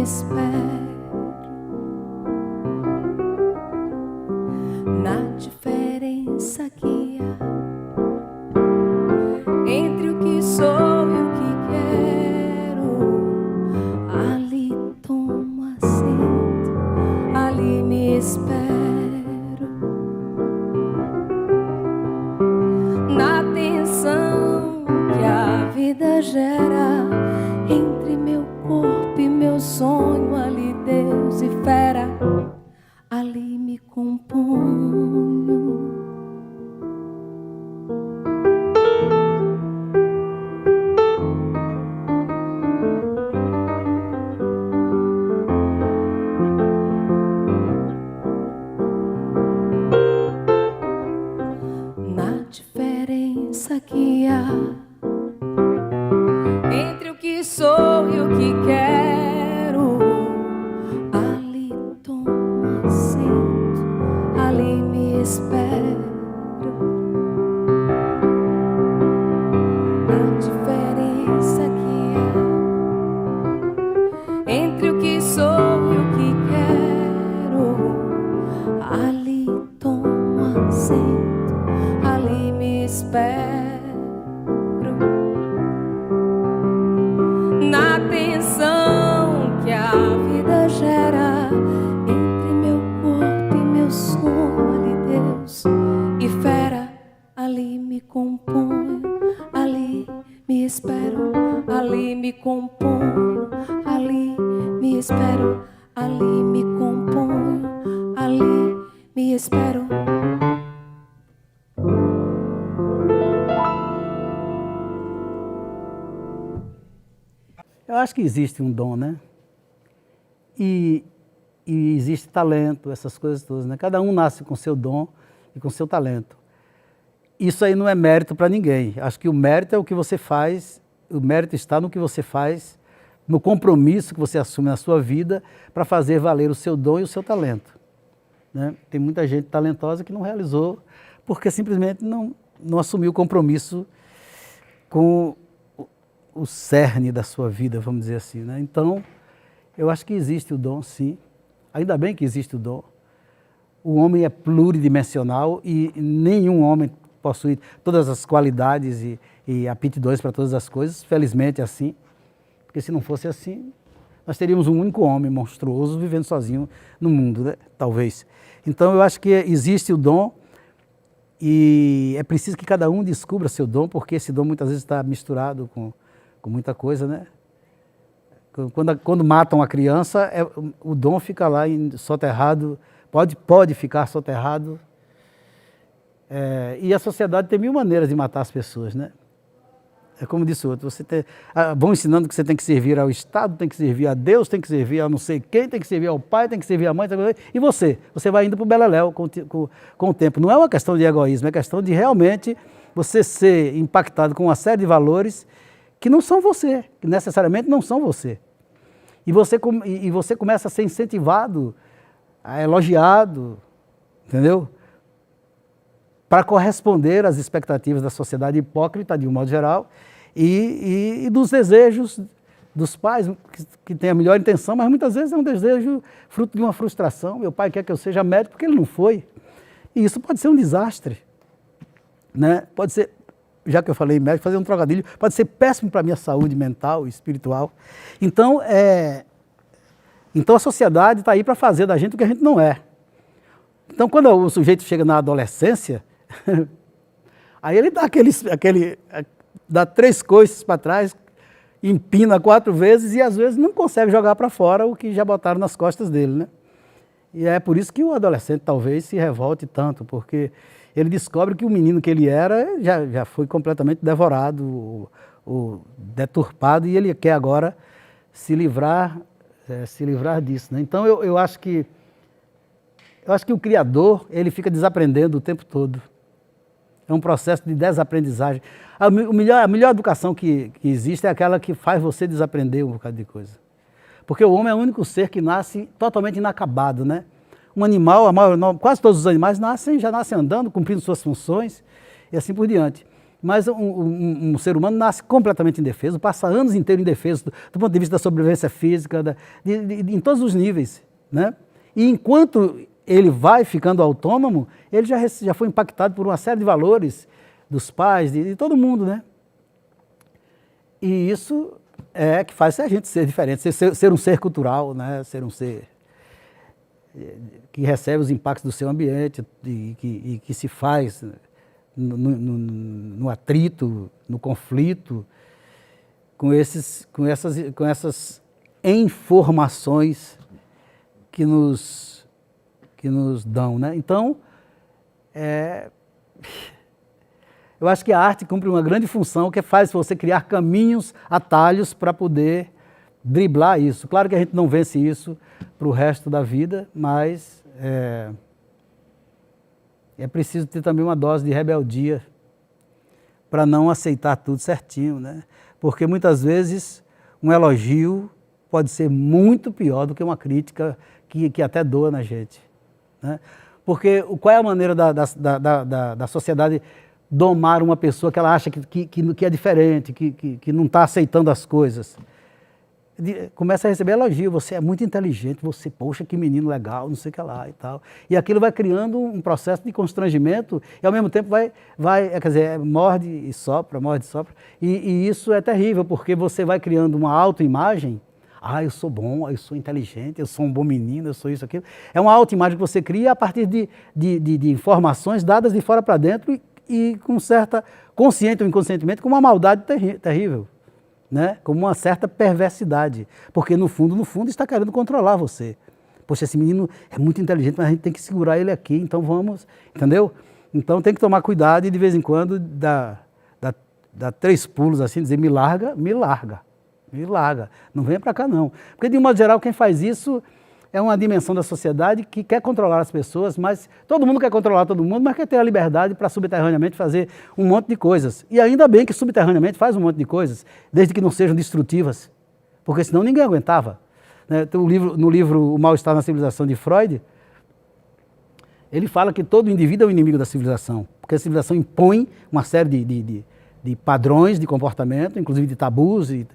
espero na diferença que há entre o que sou e o que quero. Ali tomo assento, ali me espero, na tensão que a vida gera entre meu corpo e meu sonho. Ali Deus e fera, ali me componho. Na diferença que há entre o que sou e o que quero, ali tomo assento, ali me espero. Na diferença que há entre o que sou e o que quero, ali tomo assento, ali me espero. Na tensão que a vida gera entre meu corpo e meu sonho, ali Deus e fera, ali me componho, ali me espero, ali me componho, ali me espero, ali me componho, ali me espero. Eu acho que existe um dom, né? E existe talento, essas coisas todas, né? Cada um nasce com seu dom e com seu talento. Isso aí não é mérito para ninguém. Acho que o mérito é o que você faz, o mérito está no que você faz, no compromisso que você assume na sua vida para fazer valer o seu dom e o seu talento, né? Tem muita gente talentosa que não realizou porque simplesmente não assumiu o compromisso com o cerne da sua vida, vamos dizer assim, né? Então, eu acho que existe o dom, sim. Ainda bem que existe o dom. O homem é pluridimensional e nenhum homem possui todas as qualidades e aptidões para todas as coisas. Felizmente é assim, porque se não fosse assim, nós teríamos um único homem monstruoso vivendo sozinho no mundo, né? Talvez. Então, eu acho que existe o dom e é preciso que cada um descubra seu dom, porque esse dom muitas vezes está misturado com muita coisa, né? Quando matam a criança, o dom fica lá soterrado, pode ficar soterrado. E a sociedade tem mil maneiras de matar as pessoas, né? É como disse o outro, vão ensinando que você tem que servir ao Estado, tem que servir a Deus, tem que servir a não sei quem, tem que servir ao pai, tem que servir à mãe, e você vai indo para o beleléu com o tempo. Não é uma questão de egoísmo, é questão de realmente você ser impactado com uma série de valores que não são você, que necessariamente não são você. E você começa a ser incentivado, elogiado, entendeu? Para corresponder às expectativas da sociedade hipócrita, de um modo geral, e dos desejos dos pais, que têm a melhor intenção, mas muitas vezes é um desejo fruto de uma frustração. Meu pai quer que eu seja médico porque ele não foi. E isso pode ser um desastre, né? Pode ser, já que eu falei médico, fazer um trocadilho, pode ser péssimo para a minha saúde mental e espiritual. Então a sociedade está aí para fazer da gente o que a gente não é. Então, quando o sujeito chega na adolescência, aí ele dá 3 coices para trás, empina 4 vezes e às vezes não consegue jogar para fora o que já botaram nas costas dele, né? E é por isso que o adolescente talvez se revolte tanto, porque ele descobre que o menino que ele era já foi completamente devorado, ou deturpado, e ele quer agora se livrar disso, né? Então eu acho que o Criador, ele fica desaprendendo o tempo todo. É um processo de desaprendizagem. A melhor educação que existe é aquela que faz você desaprender um bocado de coisa. Porque o homem é o único ser que nasce totalmente inacabado, né? Um animal, quase todos os animais já nascem andando, cumprindo suas funções e assim por diante. Mas um ser humano nasce completamente indefeso, passa anos inteiros indefeso do ponto de vista da sobrevivência física, em todos os níveis, né? E enquanto ele vai ficando autônomo, ele já foi impactado por uma série de valores dos pais, de todo mundo, né? E isso é que faz a gente ser diferente, ser um ser cultural, né? Ser um ser que recebe os impactos do seu ambiente e que se faz no atrito, no conflito, com essas informações que nos dão, né? Então, eu acho que a arte cumpre uma grande função, que faz você criar caminhos, atalhos para poder driblar isso. Claro que a gente não vence isso para o resto da vida, mas é preciso ter também uma dose de rebeldia para não aceitar tudo certinho, né? Porque muitas vezes um elogio pode ser muito pior do que uma crítica que até doa na gente, né? Porque qual é a maneira da sociedade domar uma pessoa que ela acha que é diferente, que não está aceitando as coisas? Começa a receber elogio, você é muito inteligente, você, poxa, que menino legal, não sei o que lá e tal. E aquilo vai criando um processo de constrangimento e ao mesmo tempo quer dizer, morde e sopra. E isso é terrível, porque você vai criando uma autoimagem. Ah, eu sou bom, eu sou inteligente, eu sou um bom menino, eu sou isso, aquilo. É uma autoimagem que você cria a partir de informações dadas de fora para dentro e com certa, consciente ou inconscientemente, com uma maldade terrível, né? Com uma certa perversidade, porque no fundo está querendo controlar você. Poxa, esse menino é muito inteligente, mas a gente tem que segurar ele aqui, então vamos, entendeu? Então tem que tomar cuidado e de vez em quando dar 3 pulos assim, dizer me larga, não venha para cá não. Porque de um modo geral quem faz isso é uma dimensão da sociedade que quer controlar as pessoas, mas todo mundo quer controlar todo mundo, mas quer ter a liberdade para subterraneamente fazer um monte de coisas. E ainda bem que subterraneamente faz um monte de coisas, desde que não sejam destrutivas, porque senão ninguém aguentava. No livro O Mal-Estar na Civilização de Freud, ele fala que todo indivíduo é o inimigo da civilização, porque a civilização impõe uma série de padrões de comportamento, inclusive de tabus e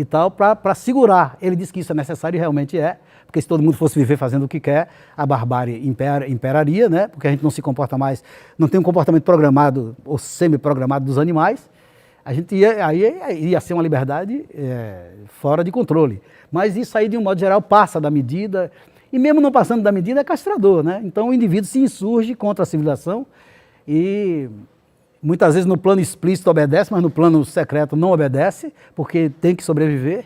tal, para segurar. Ele diz que isso é necessário e realmente é, porque se todo mundo fosse viver fazendo o que quer, a barbárie imperaria, né? Porque a gente não se comporta mais, não tem um comportamento programado ou semi-programado dos animais, a gente ia ser uma liberdade fora de controle. Mas isso aí, de um modo geral, passa da medida, e mesmo não passando da medida é castrador, né? Então o indivíduo se insurge contra a civilização e muitas vezes no plano explícito obedece, mas no plano secreto não obedece, porque tem que sobreviver.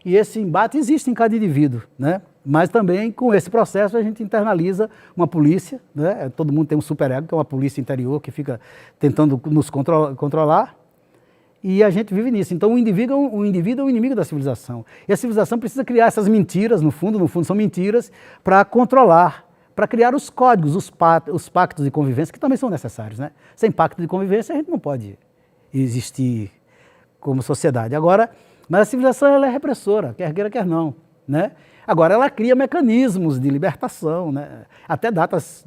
E esse embate existe em cada indivíduo, né? Mas também com esse processo a gente internaliza uma polícia, né? Todo mundo tem um superego, que é uma polícia interior que fica tentando nos controlar. E a gente vive nisso. Então o indivíduo é o inimigo da civilização. E a civilização precisa criar essas mentiras, no fundo são mentiras, para controlar, para criar os códigos, os pactos de convivência, que também são necessários, né? Sem pacto de convivência a gente não pode existir como sociedade. Agora, mas a civilização ela é repressora, quer queira, quer não, né? Agora ela cria mecanismos de libertação, né? Até datas,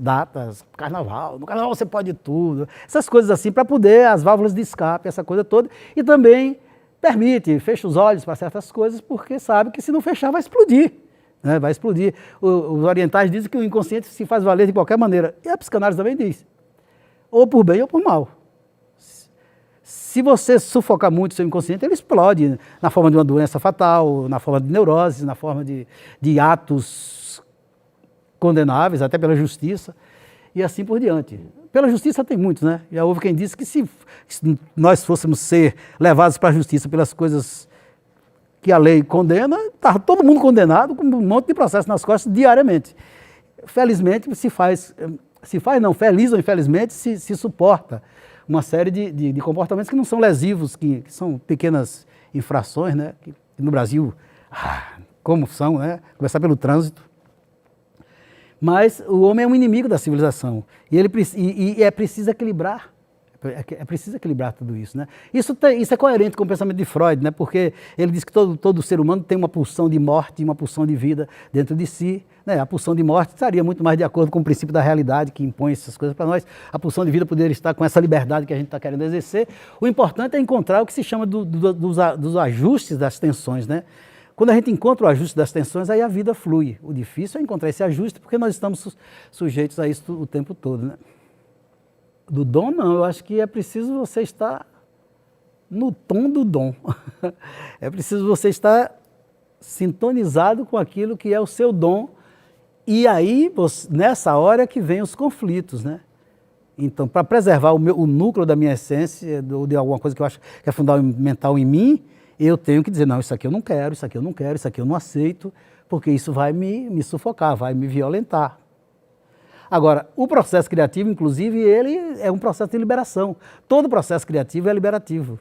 carnaval, no carnaval você pode tudo, essas coisas assim, para poder, as válvulas de escape, essa coisa toda, e também fecha os olhos para certas coisas, porque sabe que se não fechar vai explodir. Né? Vai explodir. Os orientais dizem que o inconsciente se faz valer de qualquer maneira. E a psicanálise também diz. Ou por bem ou por mal. Se você sufocar muito o seu inconsciente, ele explode na forma de uma doença fatal, na forma de neurose, na forma de atos condenáveis, até pela justiça, e assim por diante. Pela justiça tem muitos, né? Já houve quem disse que se nós fôssemos ser levados para a justiça pelas coisas que a lei condena, está todo mundo condenado com um monte de processo nas costas diariamente. Felizmente feliz ou infelizmente se suporta uma série de comportamentos que não são lesivos, que são pequenas infrações, né? Que no Brasil, como são, né? Começar pelo trânsito. Mas o homem é um inimigo da civilização e é preciso equilibrar. É É preciso equilibrar tudo isso, né? Isso é coerente com o pensamento de Freud, né? Porque ele diz que todo ser humano tem uma pulsão de morte e uma pulsão de vida dentro de si, né? A pulsão de morte estaria muito mais de acordo com o princípio da realidade que impõe essas coisas para nós. A pulsão de vida poderia estar com essa liberdade que a gente está querendo exercer. O importante é encontrar o que se chama dos ajustes das tensões, né? Quando a gente encontra o ajuste das tensões, aí a vida flui. O difícil é encontrar esse ajuste, porque nós estamos sujeitos a isso o tempo todo, né? Do dom, não. Eu acho que é preciso você estar no tom do dom. É preciso você estar sintonizado com aquilo que é o seu dom. E aí, nessa hora que vem os conflitos, né? Então, para preservar o núcleo da minha essência, de alguma coisa que eu acho que é fundamental em mim, eu tenho que dizer, não, isso aqui eu não quero, isso aqui eu não quero, isso aqui eu não aceito, porque isso vai me sufocar, vai me violentar. Agora, o processo criativo, inclusive, ele é um processo de liberação. Todo processo criativo é liberativo.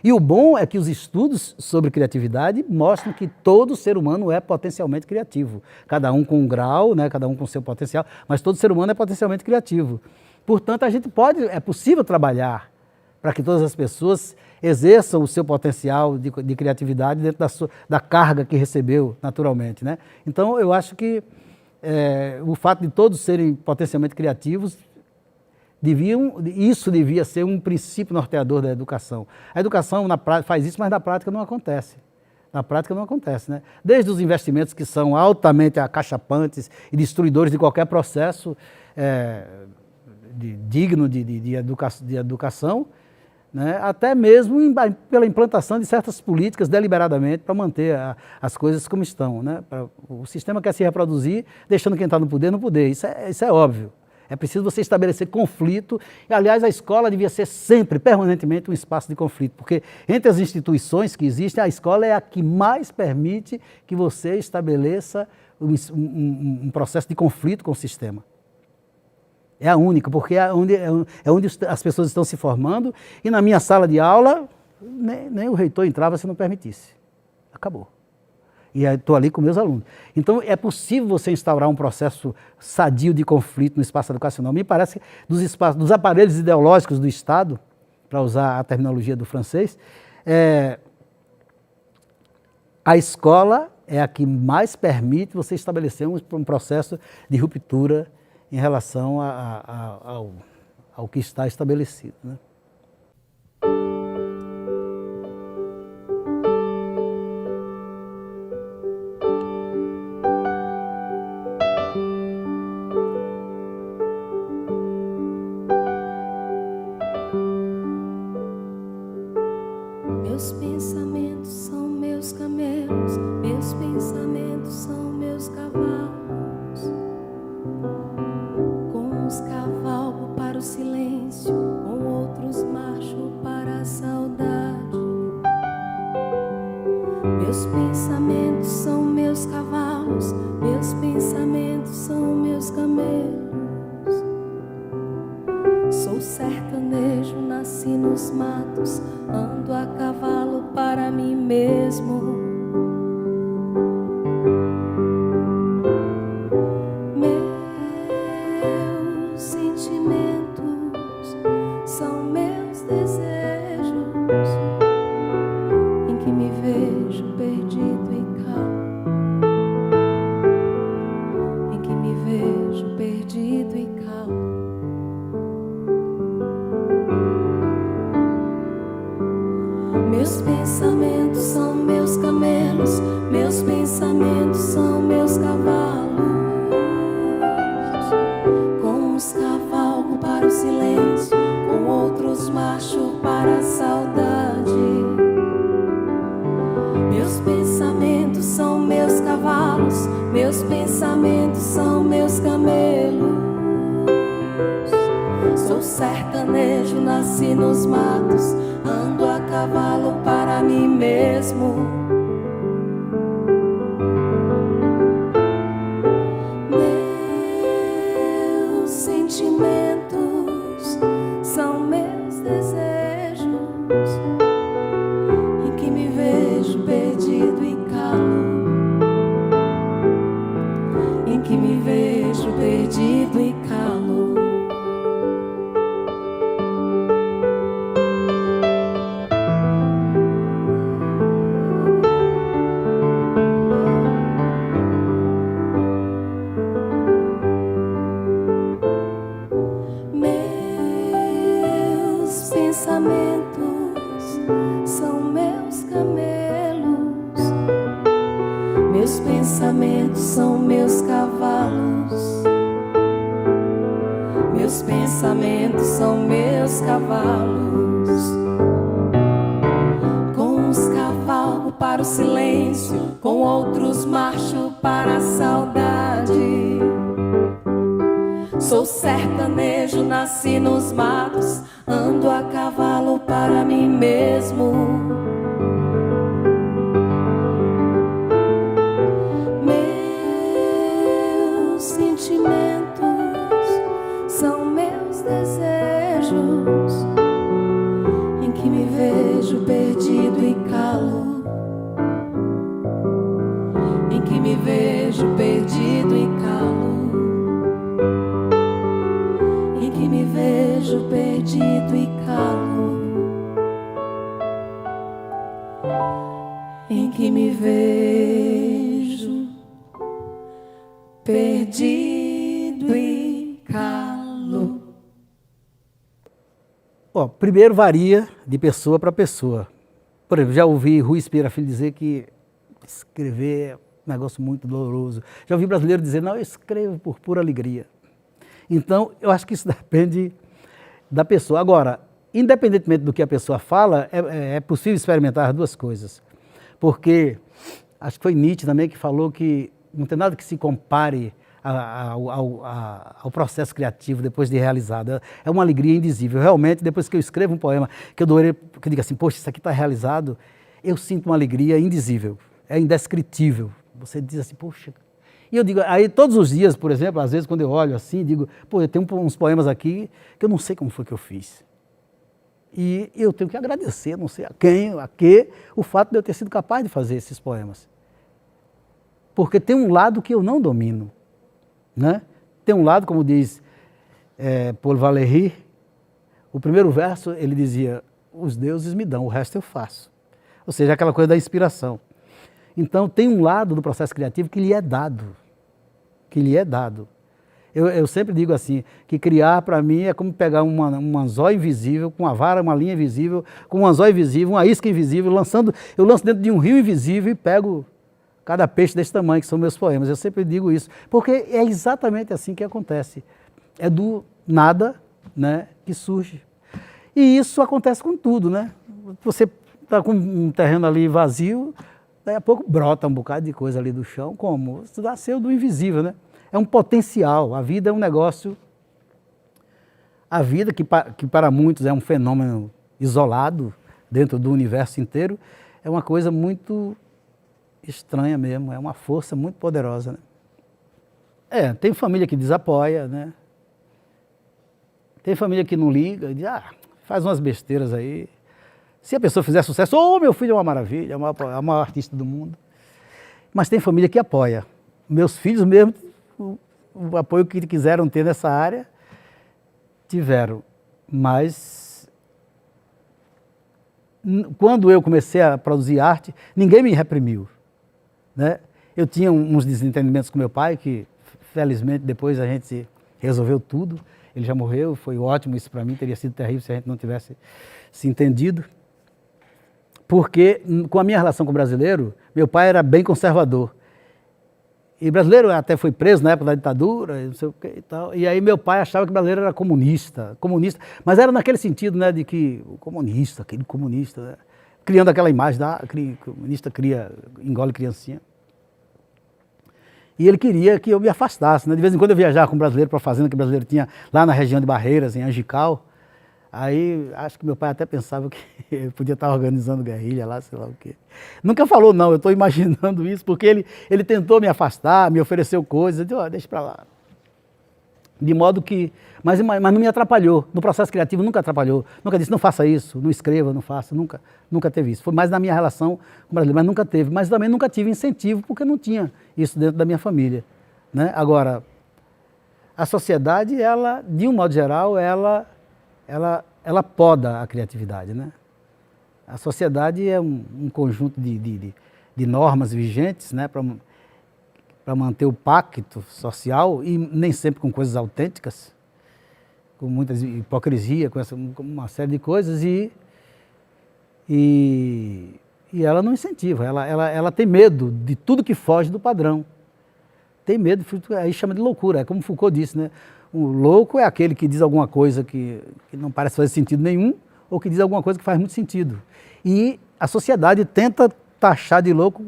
E o bom é que os estudos sobre criatividade mostram que todo ser humano é potencialmente criativo. Cada um com um grau, né, cada um com seu potencial, mas todo ser humano é potencialmente criativo. Portanto, é possível trabalhar para que todas as pessoas exerçam o seu potencial de criatividade dentro da carga que recebeu naturalmente, né? Então, eu acho que o fato de todos serem potencialmente criativos, isso devia ser um princípio norteador da educação. A educação faz isso, mas na prática não acontece. Na prática não acontece, né? Desde os investimentos que são altamente acachapantes e destruidores de qualquer processo digno de educação, né? Até mesmo pela implantação de certas políticas deliberadamente para manter as coisas como estão, né? O sistema quer se reproduzir, deixando quem está no poder. Isso é óbvio. É preciso você estabelecer conflito. E, aliás, a escola devia ser sempre, permanentemente, um espaço de conflito, porque entre as instituições que existem, a escola é a que mais permite que você estabeleça um processo de conflito com o sistema. É a única, porque é onde as pessoas estão se formando, e na minha sala de aula, nem o reitor entrava se não permitisse. Acabou. E estou ali com meus alunos. Então, é possível você instaurar um processo sadio de conflito no espaço educacional. Me parece que dos aparelhos ideológicos do Estado, para usar a terminologia do francês, a escola é a que mais permite você estabelecer um processo de ruptura em relação ao que está estabelecido, né? Meus pensamentos são meus camelos, meus pensamentos são meus cavalos. Com uns cavalgo para o silêncio, com outros marcho para a saudade. Meus pensamentos são meus cavalos, meus pensamentos são meus camelos. Sou sertanejo, nasci nos matos, ando a cavalo para mim mesmo. Meus sentimentos são meus desejos, em que me vejo perdido e calmo, em que me vejo perdido e calmo. Meus pensamentos são meus camelos, meus pensamentos são meus cavalos. Com uns cavalgo para o silêncio, com outros marcho para a saudade. Meus pensamentos são meus cavalos, meus pensamentos são meus camelos. Sou sertanejo, nasci nos matos, ando a cavalo para mim mesmo. Meus sentimentos são meus desejos, em que me vejo perdido e calo, em que me vejo perdido e calo. Meus pensamentos são meus cavalos. Meus pensamentos são meus cavalos. Com uns cavalo para o silêncio, com outros marcho para a saudade. Sou sertanejo, nasci nos matos, ando a cavalo para mim mesmo. Meus sentimentos são meus desejos, em que me vejo perdido e calo, em que me vejo perdido e calo, em que me vejo perdido e calo, em que me vejo perdido e calo. Ó, primeiro varia de pessoa para pessoa. Por exemplo, já ouvi Rui Espira Filho dizer que escrever é um negócio muito doloroso. Já ouvi brasileiro dizer, não, eu escrevo por pura alegria. Então, eu acho que isso depende da pessoa. Agora, independentemente do que a pessoa fala, é possível experimentar as duas coisas. Porque, acho que foi Nietzsche também que falou que não tem nada que se compare ao processo criativo depois de realizado. É uma alegria indizível. Realmente, depois que eu escrevo um poema, que eu digo assim, poxa, isso aqui está realizado, eu sinto uma alegria indizível, é indescritível. Você diz assim, poxa. E eu digo, aí todos os dias, por exemplo, às vezes quando eu olho assim, digo, pô, eu tenho uns poemas aqui que eu não sei como foi que eu fiz. E eu tenho que agradecer, não sei a quem, a que, o fato de eu ter sido capaz de fazer esses poemas. Porque tem um lado que eu não domino, né? Tem um lado, como diz Paul Valéry, o primeiro verso ele dizia, os deuses me dão, o resto eu faço. Ou seja, aquela coisa da inspiração. Então tem um lado do processo criativo que lhe é dado, Eu sempre digo assim, que criar para mim é como pegar um anzol invisível, com uma vara, uma linha invisível, com um anzol invisível, uma isca invisível, eu lanço dentro de um rio invisível e pego cada peixe desse tamanho, que são meus poemas. Eu sempre digo isso, porque é exatamente assim que acontece. É do nada, né, que surge. E isso acontece com tudo, né? Você está com um terreno ali vazio, daí a pouco brota um bocado de coisa ali do chão, como? Isso nasceu do invisível, né? É um potencial, a vida é um negócio... A vida, que para muitos é um fenômeno isolado dentro do universo inteiro, é uma coisa muito estranha mesmo, é uma força muito poderosa, né? Tem família que desapoia, né? Tem família que não liga, diz, faz umas besteiras aí. Se a pessoa fizer sucesso, meu filho é uma maravilha, é a maior artista do mundo. Mas tem família que apoia. Meus filhos mesmo, o apoio que quiseram ter nessa área, tiveram. Mas, quando eu comecei a produzir arte, ninguém me reprimiu, né? Eu tinha uns desentendimentos com meu pai, que felizmente depois a gente resolveu tudo. Ele já morreu, foi ótimo isso para mim, teria sido terrível se a gente não tivesse se entendido. Porque, com a minha relação com o brasileiro, meu pai era bem conservador. E brasileiro até foi preso na época da ditadura, não sei o que e tal. E aí meu pai achava que o brasileiro era comunista, mas era naquele sentido, né, de que o comunista, aquele comunista, né, criando aquela imagem comunista engole criancinha. E ele queria que eu me afastasse, né? De vez em quando eu viajava com um brasileiro para a fazenda que o brasileiro tinha lá na região de Barreiras, em Angical. Aí acho que meu pai até pensava que eu podia estar organizando guerrilha lá, sei lá o quê. Nunca falou não, eu estou imaginando isso, porque ele tentou me afastar, me ofereceu coisas, eu disse, deixa para lá. De modo que, mas não me atrapalhou, no processo criativo nunca atrapalhou, nunca disse não faça isso, não escreva, não faça, nunca teve isso. Foi mais na minha relação com o brasileiro, mas nunca teve, mas também nunca tive incentivo, porque não tinha isso dentro da minha família, né? Agora, a sociedade, ela, de um modo geral, ela poda a criatividade, né? A sociedade é um conjunto de normas vigentes, né, para manter o pacto social e nem sempre com coisas autênticas, com muita hipocrisia, com uma série de coisas e E ela não incentiva, ela tem medo de tudo que foge do padrão. Tem medo, aí chama de loucura, é como Foucault disse, né? O louco é aquele que diz alguma coisa que não parece fazer sentido nenhum, ou que diz alguma coisa que faz muito sentido. E a sociedade tenta taxar de louco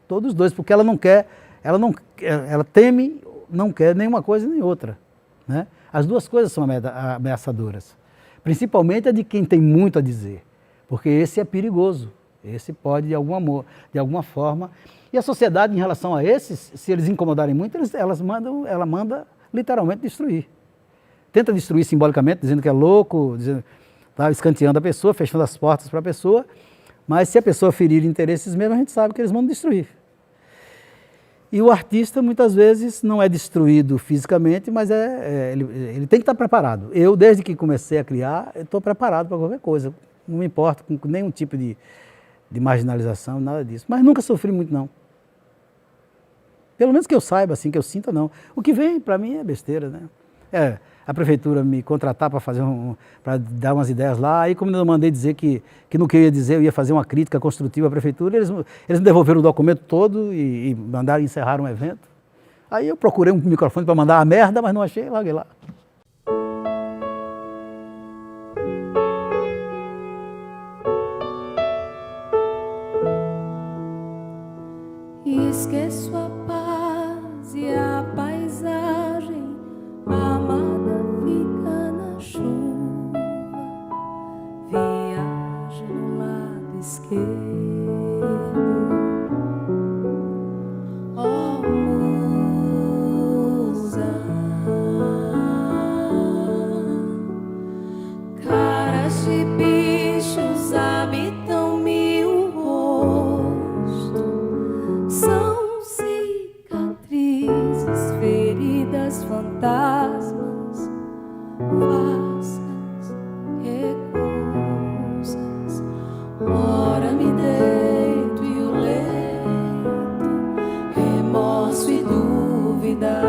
todos os dois, porque ela não quer, ela teme, não quer nenhuma coisa nem outra, né? As duas coisas são ameaçadoras, principalmente a de quem tem muito a dizer, porque esse é perigoso, esse pode de alguma forma, e a sociedade em relação a esses, se eles incomodarem muito, ela manda literalmente destruir. Tenta destruir simbolicamente, dizendo que é louco, tá, escanteando a pessoa, fechando as portas para a pessoa, mas se a pessoa ferir interesses mesmo, a gente sabe que eles mandam destruir. E o artista, muitas vezes, não é destruído fisicamente, mas ele tem que estar preparado. Eu, desde que comecei a criar, estou preparado para qualquer coisa. Não me importo com nenhum tipo de marginalização, nada disso. Mas nunca sofri muito, não. Pelo menos que eu saiba, assim, que eu sinta, não. O que vem, para mim, é besteira, né? A prefeitura me contratar para para dar umas ideias lá, aí como eu mandei dizer que no que eu ia dizer, eu ia fazer uma crítica construtiva à prefeitura, eles me devolveram o documento todo e mandaram encerrar um evento. Aí eu procurei um microfone para mandar a merda, mas não achei, larguei lá. Esqueço a paz e a paisagem, a amada fica na chuva, viaja no lado esquerdo. Oh, musa, caras de bichos habitam mil rostos, são cicatrizes, feridas, fantasmas, faças, recusas. Ora me deito e o leito, remorso e dúvida.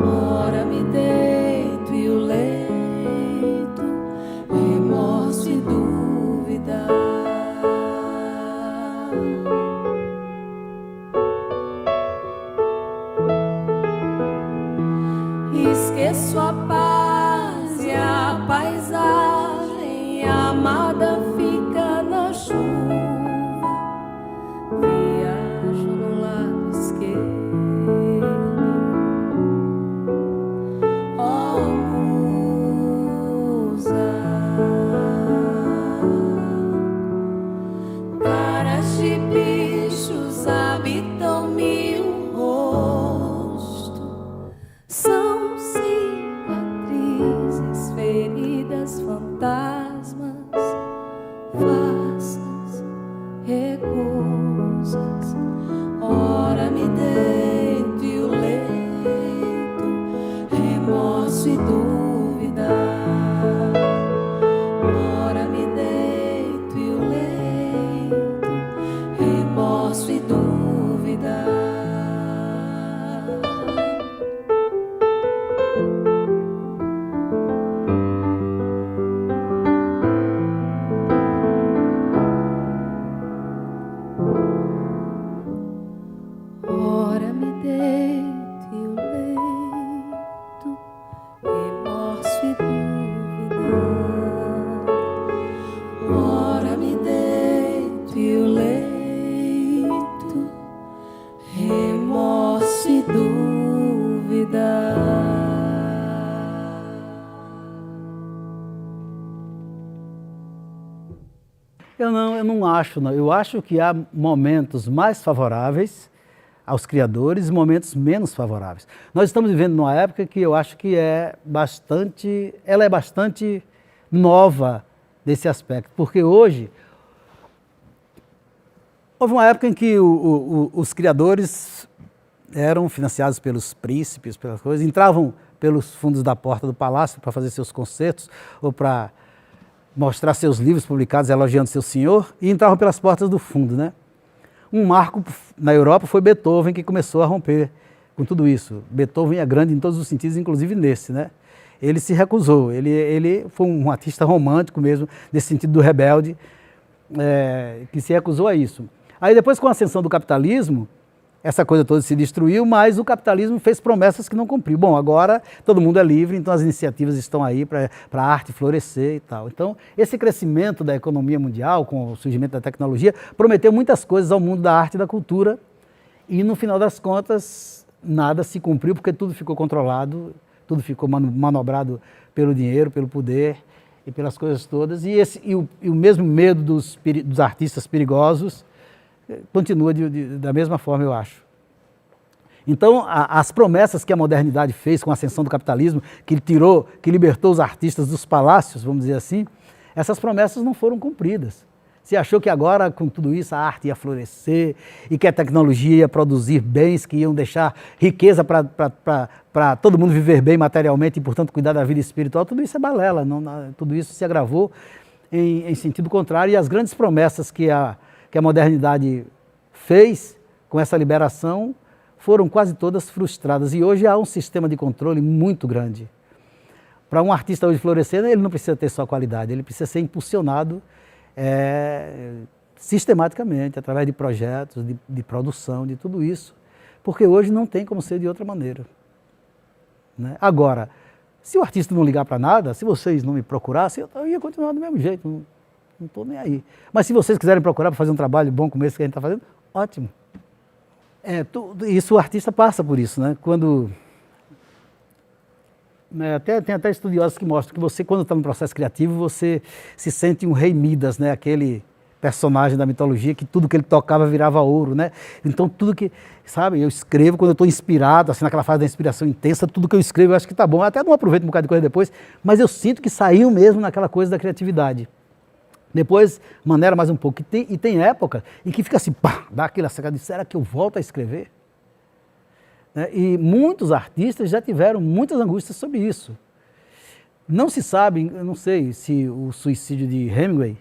Ora me deito e o leito, remorso e dúvida. Esqueço a paz e a paisagem, a amada fica na chuva, viajo no lado esquerdo. Oh, musa, caras de bichos habitam mil rostos, são cicatrizes, feridas, fantasmas, faças, recusas. Ora me deito e o leito, remorso e dúvida. Ora me deito e o leito, remorso e dúvida. Ora me deito e o leito, remorso e dúvida. Ora me deito e o leito, remorso e dúvida. Eu não acho, não. Eu acho que há momentos mais favoráveis aos criadores e momentos menos favoráveis. Nós estamos vivendo numa época que eu acho que ela é bastante nova desse aspecto, porque hoje houve uma época em que os criadores eram financiados pelos príncipes, pelas coisas, entravam pelos fundos da porta do palácio para fazer seus concertos ou para mostrar seus livros publicados elogiando seu senhor e entravam pelas portas do fundo, né? Um marco na Europa foi Beethoven, que começou a romper com tudo isso. Beethoven é grande em todos os sentidos, inclusive nesse, né? Ele se recusou, ele foi um artista romântico mesmo, nesse sentido do rebelde, que se recusou a isso. Aí depois, com a ascensão do capitalismo, essa coisa toda se destruiu, mas o capitalismo fez promessas que não cumpriu. Bom, agora todo mundo é livre, então as iniciativas estão aí para a arte florescer e tal. Então, esse crescimento da economia mundial, com o surgimento da tecnologia, prometeu muitas coisas ao mundo da arte e da cultura, e no final das contas, nada se cumpriu, porque tudo ficou controlado, tudo ficou manobrado pelo dinheiro, pelo poder e pelas coisas todas, e o mesmo medo dos artistas perigosos continua da mesma forma, eu acho. Então, as promessas que a modernidade fez com a ascensão do capitalismo, que libertou os artistas dos palácios, vamos dizer assim, essas promessas não foram cumpridas. Se achou que agora, com tudo isso, a arte ia florescer e que a tecnologia ia produzir bens que iam deixar riqueza para todo mundo viver bem materialmente e, portanto, cuidar da vida espiritual, tudo isso é balela, tudo isso se agravou em sentido contrário, e as grandes promessas que a modernidade fez com essa liberação foram quase todas frustradas. E hoje há um sistema de controle muito grande. Para um artista hoje florescer, ele não precisa ter só qualidade, ele precisa ser impulsionado sistematicamente, através de projetos, de produção, de tudo isso. Porque hoje não tem como ser de outra maneira. Né? Agora, se o artista não ligar para nada, se vocês não me procurassem, eu ia continuar do mesmo jeito. Não estou nem aí. Mas se vocês quiserem procurar para fazer um trabalho bom como esse que a gente está fazendo, ótimo. Isso, o artista passa por isso, né? Quando... tem até estudiosos que mostram que você, quando está no processo criativo, você se sente um rei Midas, né? Aquele personagem da mitologia que tudo que ele tocava virava ouro, né? Então tudo que, sabe, eu escrevo quando eu estou inspirado, assim, naquela fase da inspiração intensa, tudo que eu escrevo eu acho que está bom. Eu até não aproveito um bocado de coisa depois, mas eu sinto que saiu mesmo naquela coisa da criatividade. Depois, maneira mais um pouco. E tem época em que fica assim, pá, dá aquela sacada de, será que eu volto a escrever? E muitos artistas já tiveram muitas angústias sobre isso. Não se sabe, eu não sei se o suicídio de Hemingway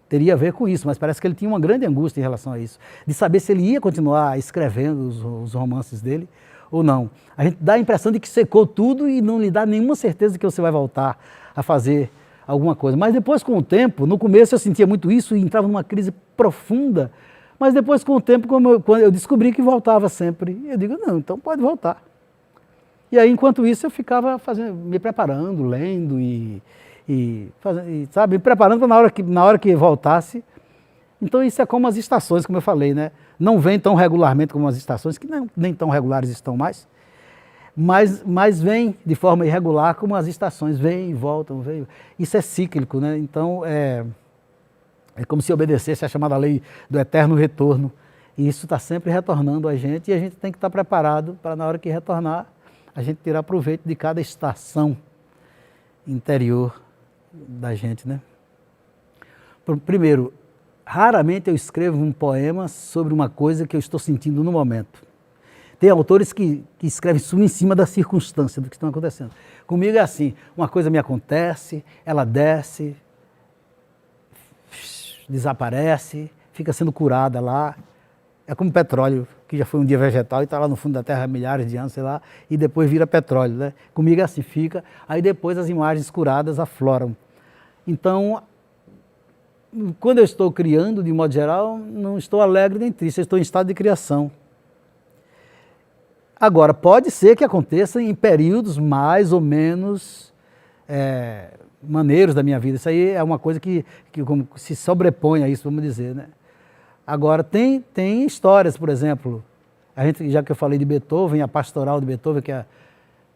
teria a ver com isso, mas parece que ele tinha uma grande angústia em relação a isso, de saber se ele ia continuar escrevendo os romances dele ou não. A gente dá a impressão de que secou tudo e não lhe dá nenhuma certeza de que você vai voltar a fazer alguma coisa. Mas depois, com o tempo, no começo eu sentia muito isso e entrava numa crise profunda, mas depois, com o tempo, quando eu descobri que voltava sempre, eu digo, não, então pode voltar. E aí, enquanto isso, eu ficava me preparando, lendo sabe, me preparando para na hora que voltasse. Então isso é como as estações, como eu falei, né? Não vem tão regularmente como as estações, que nem tão regulares estão mais, mas vem de forma irregular como as estações, vêm e voltam, vêm. Isso é cíclico, né? Então é como se obedecesse à chamada lei do eterno retorno. E isso está sempre retornando a gente, e a gente tem que estar preparado para, na hora que retornar, a gente tirar proveito de cada estação interior da gente, né? Primeiro, raramente eu escrevo um poema sobre uma coisa que eu estou sentindo no momento. Tem autores que escrevem isso em cima da circunstância, do que está acontecendo. Comigo é assim, uma coisa me acontece, ela desce, desaparece, fica sendo curada lá. É como petróleo, que já foi um dia vegetal e está lá no fundo da terra há milhares de anos, sei lá, e depois vira petróleo, né? Comigo é assim, fica, aí depois as imagens curadas afloram. Então, quando eu estou criando, de modo geral, não estou alegre nem triste, eu estou em estado de criação. Agora, pode ser que aconteça em períodos mais ou menos maneiros da minha vida. Isso aí é uma coisa que como se sobrepõe a isso, vamos dizer, né? Agora, tem histórias, por exemplo, já que eu falei de Beethoven, a pastoral de Beethoven, que é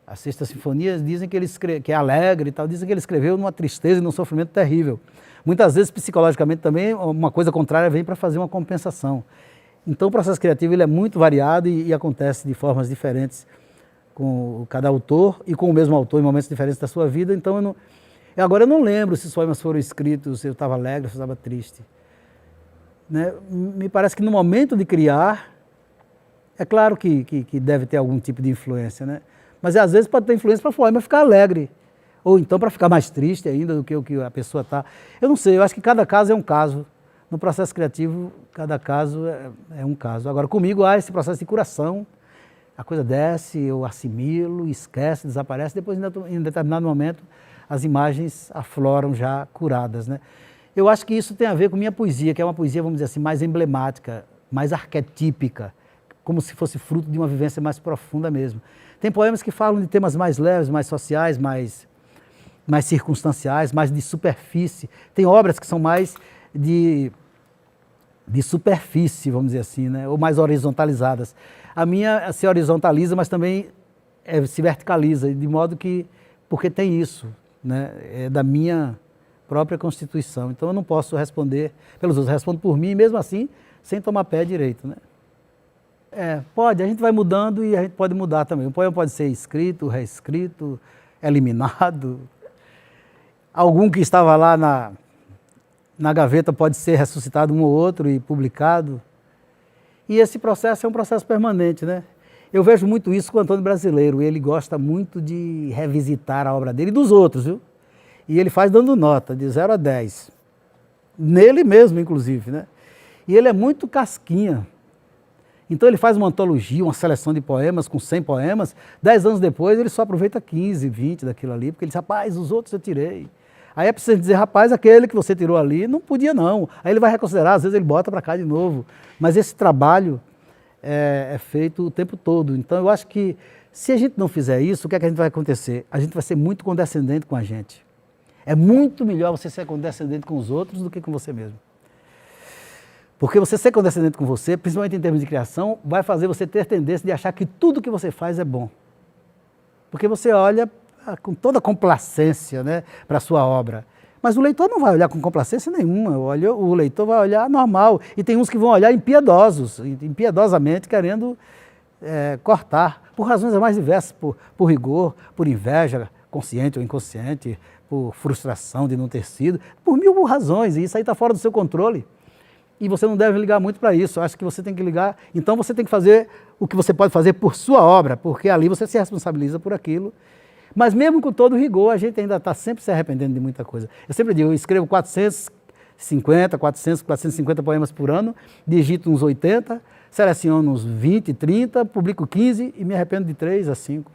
a Sexta Sinfonia, dizem que é alegre e tal, dizem que ele escreveu numa tristeza e num sofrimento terrível. Muitas vezes, psicologicamente também, uma coisa contrária vem para fazer uma compensação. Então, o processo criativo ele é muito variado e acontece de formas diferentes com cada autor e com o mesmo autor em momentos diferentes da sua vida. Então, agora eu não lembro se os poemas foram escritos, se eu estava alegre, se eu estava triste. Né? Me parece que no momento de criar, é claro que deve ter algum tipo de influência, né? Mas às vezes pode ter influência para o poema ficar alegre, ou então para ficar mais triste ainda do que o que a pessoa está. Eu não sei, eu acho que cada caso é um caso. No processo criativo, cada caso é um caso. Agora, comigo há esse processo de curação, a coisa desce, eu assimilo, esquece, desaparece, depois em determinado momento as imagens afloram já curadas, né? Eu acho que isso tem a ver com minha poesia, que é uma poesia, vamos dizer assim, mais emblemática, mais arquetípica, como se fosse fruto de uma vivência mais profunda mesmo. Tem poemas que falam de temas mais leves, mais sociais, mais circunstanciais, mais de superfície. Tem obras que são mais de superfície, vamos dizer assim, né? Ou mais horizontalizadas. A minha se horizontaliza, mas também se verticaliza, de modo que, porque tem isso, né? É da minha própria constituição. Então eu não posso responder pelos outros, eu respondo por mim, mesmo assim, sem tomar pé direito, né? Pode, a gente vai mudando e a gente pode mudar também. O poema pode ser escrito, reescrito, eliminado. Algum que estava lá na gaveta pode ser ressuscitado um ou outro e publicado. E esse processo é um processo permanente, né? Eu vejo muito isso com o Antônio Brasileiro. Ele gosta muito de revisitar a obra dele e dos outros, viu? E ele faz dando nota, de 0 a 10. Nele mesmo, inclusive, né? E ele é muito casquinha. Então ele faz uma antologia, uma seleção de poemas com 100 poemas. 10 anos depois ele só aproveita 15, 20 daquilo ali, porque ele diz, rapaz, os outros eu tirei. Aí é preciso dizer, rapaz, aquele que você tirou ali não podia não. Aí ele vai reconsiderar, às vezes ele bota para cá de novo. Mas esse trabalho é feito o tempo todo. Então eu acho que se a gente não fizer isso, o que é que a gente vai acontecer? A gente vai ser muito condescendente com a gente. É muito melhor você ser condescendente com os outros do que com você mesmo. Porque você ser condescendente com você, principalmente em termos de criação, vai fazer você ter tendência de achar que tudo que você faz é bom. Porque você olha com toda complacência, né, para a sua obra. Mas o leitor não vai olhar com complacência nenhuma, o leitor vai olhar normal. E tem uns que vão olhar impiedosos, impiedosamente querendo cortar, por razões mais diversas, por rigor, por inveja, consciente ou inconsciente, por frustração de não ter sido, por mil razões, e isso aí está fora do seu controle. E você não deve ligar muito para isso, eu acho que você tem que ligar, então você tem que fazer o que você pode fazer por sua obra, porque ali você se responsabiliza por aquilo. Mas mesmo com todo rigor, a gente ainda está sempre se arrependendo de muita coisa. Eu sempre digo, eu escrevo 450 poemas por ano, digito uns 80, seleciono uns 20, 30, publico 15 e me arrependo de 3 a 5.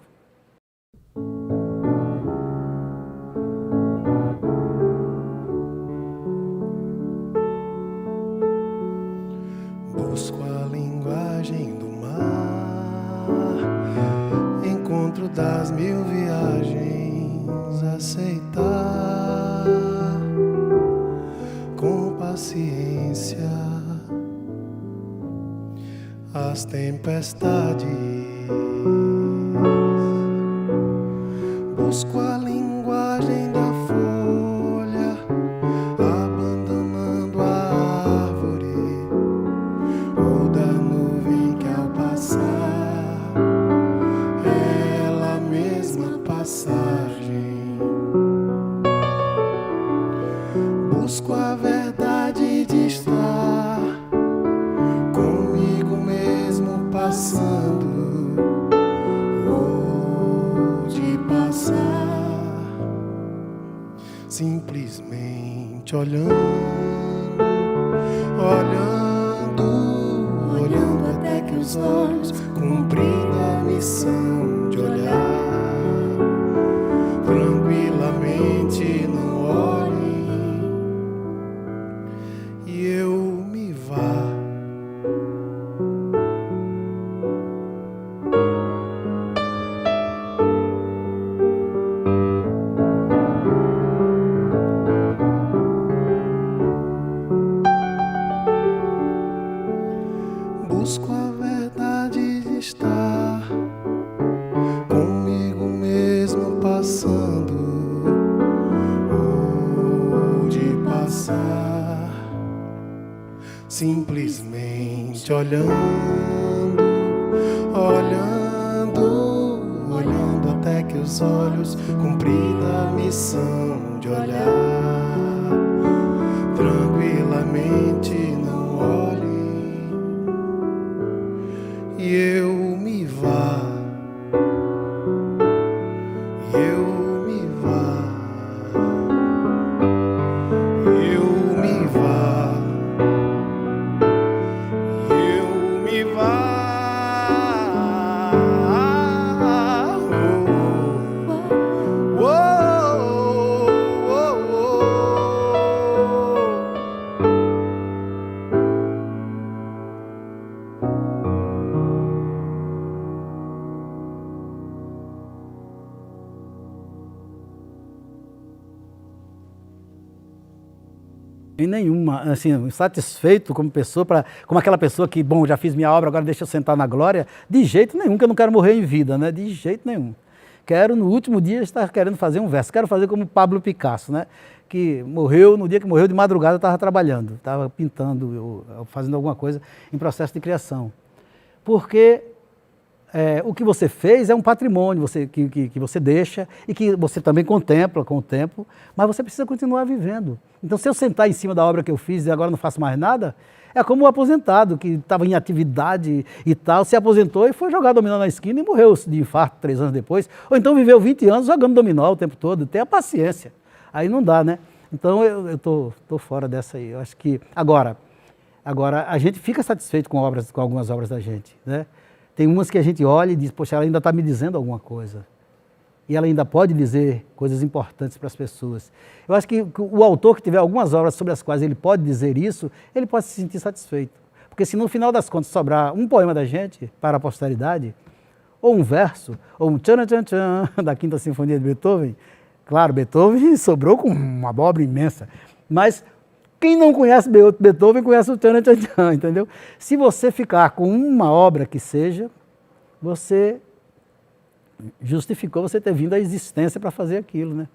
Busco a linguagem do mar, encontro das mil viagens, aceitar com paciência as tempestades. Busco a linguagem da folha, abandonando a árvore, ou da nuvem que ao passar, ela mesma passagem. Busco a verdade de estar comigo mesmo passando, ou de passar, simplesmente olhando, olhando, olhando até que os olhos cumprindo a missão de olhar tranquilamente, não olhem e eu me vá. Busco a verdade de estar comigo mesmo passando, ou de passar, simplesmente olhando, olhando, olhando até que os olhos cumprida a missão de olhar tranquilamente, não olhem e eu me vá, eu me vá, eu me vá, eu me vá. Oh, oh, oh, oh, oh. Em nenhuma, assim, satisfeito como pessoa, como aquela pessoa que, bom, já fiz minha obra, agora deixa eu sentar na glória, de jeito nenhum, que eu não quero morrer em vida, né? De jeito nenhum. Quero, no último dia, estar querendo fazer um verso. Quero fazer como Pablo Picasso, né? Que morreu, no dia que morreu, de madrugada, estava trabalhando, estava pintando, fazendo alguma coisa em processo de criação. Porque o que você fez é um patrimônio que você deixa e que você também contempla com o tempo, mas você precisa continuar vivendo. Então, se eu sentar em cima da obra que eu fiz e agora não faço mais nada, é como o aposentado que estava em atividade e tal, se aposentou e foi jogar dominó na esquina e morreu de infarto 3 anos depois, ou então viveu 20 anos jogando dominó o tempo todo. Tenha paciência. Aí não dá, né? Então eu tô fora dessa aí. Eu acho que agora a gente fica satisfeito com algumas obras da gente, né? Tem umas que a gente olha e diz, poxa, ela ainda está me dizendo alguma coisa. E ela ainda pode dizer coisas importantes para as pessoas. Eu acho que o autor que tiver algumas obras sobre as quais ele pode dizer isso, ele pode se sentir satisfeito. Porque se no final das contas sobrar um poema da gente para a posteridade, ou um verso, ou um tchan-tchan-tchan da Quinta Sinfonia de Beethoven, claro, Beethoven sobrou com uma obra imensa, mas quem não conhece Beethoven conhece o tchan-tchan-tchan, entendeu? Se você ficar com uma obra que seja, você justificou você ter vindo à existência para fazer aquilo, né?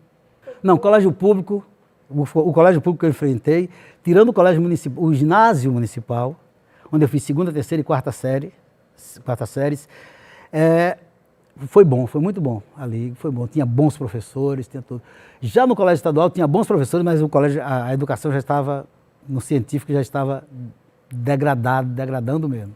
Não, colégio público, o colégio público que eu enfrentei, tirando o colégio municipal, o ginásio municipal, onde eu fiz segunda, terceira e quarta séries, foi bom, foi muito bom ali, foi bom, tinha bons professores, tinha tudo. Já no colégio estadual tinha bons professores, mas a educação já estava, no científico já estava degradando mesmo.